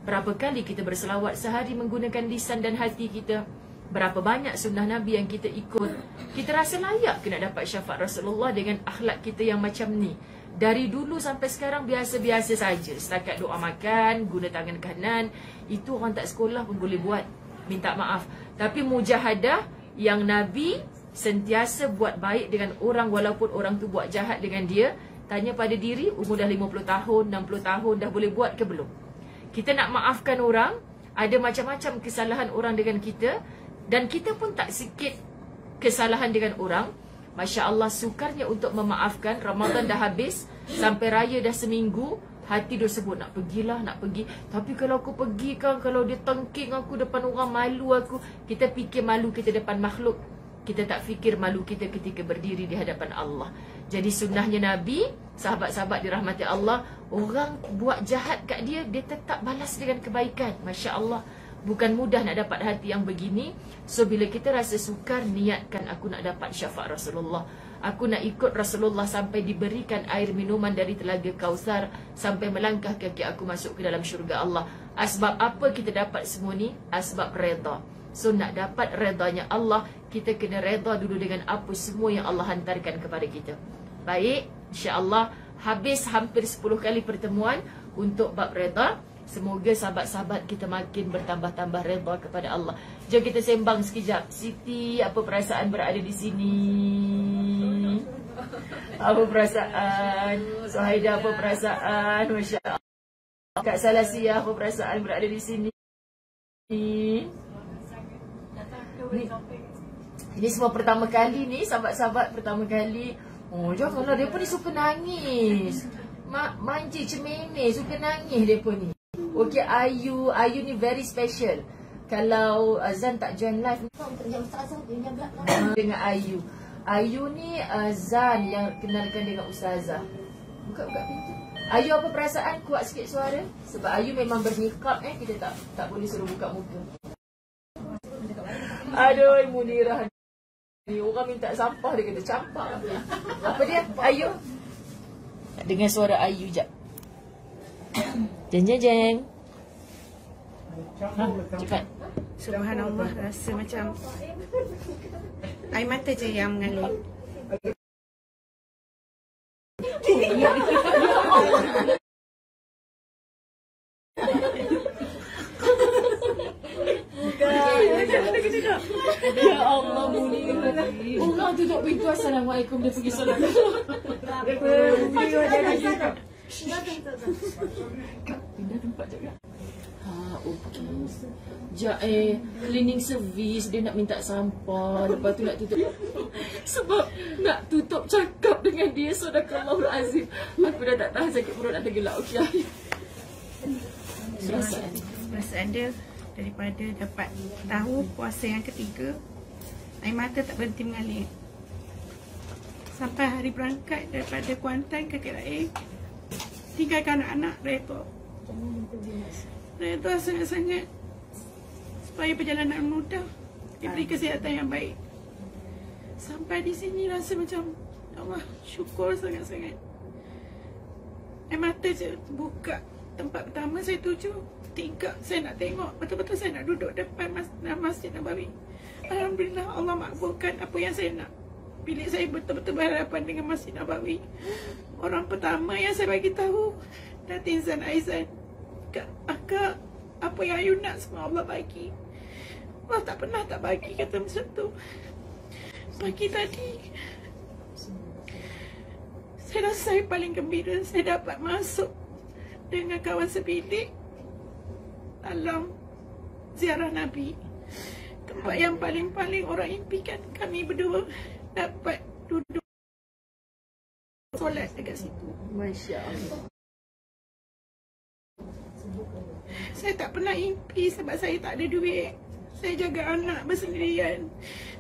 Berapa kali kita berselawat sehari menggunakan lisan dan hati kita? Berapa banyak sunnah Nabi yang kita ikut? Kita rasa layak ke nak dapat syafaat Rasulullah dengan akhlak kita yang macam ni? Dari dulu sampai sekarang biasa-biasa saja. Setakat doa makan, guna tangan kanan, itu orang tak sekolah pun boleh buat. Minta maaf. Tapi mujahadah yang Nabi sentiasa buat baik dengan orang walaupun orang tu buat jahat dengan dia. Tanya pada diri, umur dah 50 tahun, 60 tahun, dah boleh buat ke belum? Kita nak maafkan orang, ada macam-macam kesalahan orang dengan kita, dan kita pun tak sikit kesalahan dengan orang. Masya Allah, sukarnya untuk memaafkan. Ramadan dah habis, sampai raya dah seminggu, hati dia sebut nak pergilah, nak pergi. Tapi kalau aku pergi kan, kalau dia tengking aku depan orang, malu aku. Kita fikir malu kita depan makhluk, kita tak fikir malu kita ketika berdiri di hadapan Allah. Jadi sunnahnya Nabi, sahabat-sahabat dirahmati Allah, orang buat jahat kat dia, dia tetap balas dengan kebaikan. Masya Allah. Bukan mudah nak dapat hati yang begini. So bila kita rasa sukar, niatkan, aku nak dapat syafaat Rasulullah. Aku nak ikut Rasulullah sampai diberikan air minuman dari telaga Kausar, sampai melangkah kaki aku masuk ke dalam syurga Allah. Asbab apa kita dapat semua ni? Asbab redha. So nak dapat redanya Allah, kita kena reda dulu dengan apa semua yang Allah hantarkan kepada kita. Baik, insya-Allah habis hampir 10 kali pertemuan untuk bab reda. Semoga sahabat-sahabat kita makin bertambah-tambah reda kepada Allah. Jom kita sembang sekejap. Siti, apa perasaan berada di sini? Apa perasaan? Suhaida, apa perasaan? Masya Allah. Kak Salasia, apa perasaan berada di sini? Ini semua pertama kali ni, sahabat-sahabat pertama kali. Oh, janganlah, dia pun ni suka nangis. Manja cemene, suka nangis dia pun ni. Okey, Ayu ni very special. Kalau Azan tak join live dengan Ayu. Ayu ni Azan yang kenalkan dengan Ustazah. Buka pintu. Ayu, apa perasaan? Kuat sikit suara. Sebab Ayu memang bernikab kita tak boleh suruh buka muka. Aduh, Munirah ni orang minta sampah dia kata campak. Apa dia? Ayu. Dengar suara Ayu jap. Jeng jeng jeng. Cepat. Subhanallah, rasa macam air mata je yang mengalir. Ya Allah, Munirah. Orang tutup pintu. Assalamualaikum, dia pergi solat. Pindah tempat je kan? Okey. Cleaning service dia nak minta sampah. Lepas tu nak tutup. Sebab nak tutup cakap dengan dia. Sadaqallahul azim. Aku dah tak tahan, sakit perut nak tergelak. Okey. Perasaan dia daripada dapat tahu puasa yang ketiga, air mata tak berhenti mengalir. Sampai hari berangkat daripada Kuantan ke KLIA, tinggalkan anak-anak, reda sangat-sangat supaya perjalanan mudah, diberi kesihatan yang baik. Sampai di sini rasa macam Allah, syukur sangat-sangat. Air mata je buka. Tempat pertama saya tuju, 3 saya nak tengok, betul-betul saya nak duduk depan Masjid Nabawi. Alhamdulillah, Allah makbulkan apa yang saya nak. Bilik saya betul-betul berhadapan dengan Masjid Nabawi. Orang pertama yang saya bagi tahu, Datin Zan Aizan. Akak, apa yang Ayu nak semua Allah bagi. Allah tak pernah tak bagi, kata macam tu. Pagi tadi saya rasa saya paling gembira. Saya dapat masuk dengan kawan sebilik dalam ziarah Nabi. Tempat yang paling-paling orang impikan. Kami berdua dapat duduk solat dekat situ. Masya Allah. Saya tak pernah impi sebab saya tak ada duit. Saya jaga anak bersendirian.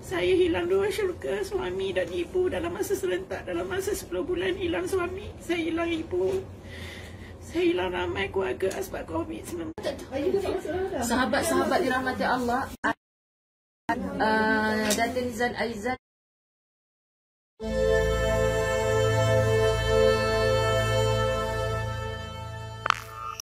Saya hilang 2 syurga, suami dan ibu dalam masa serentak. Dalam masa 10 bulan hilang suami, saya hilang ibu. Saya hilang ramai keluarga sebab COVID-19. Sahabat-sahabat dirahmati Allah, Datin Zan Aizan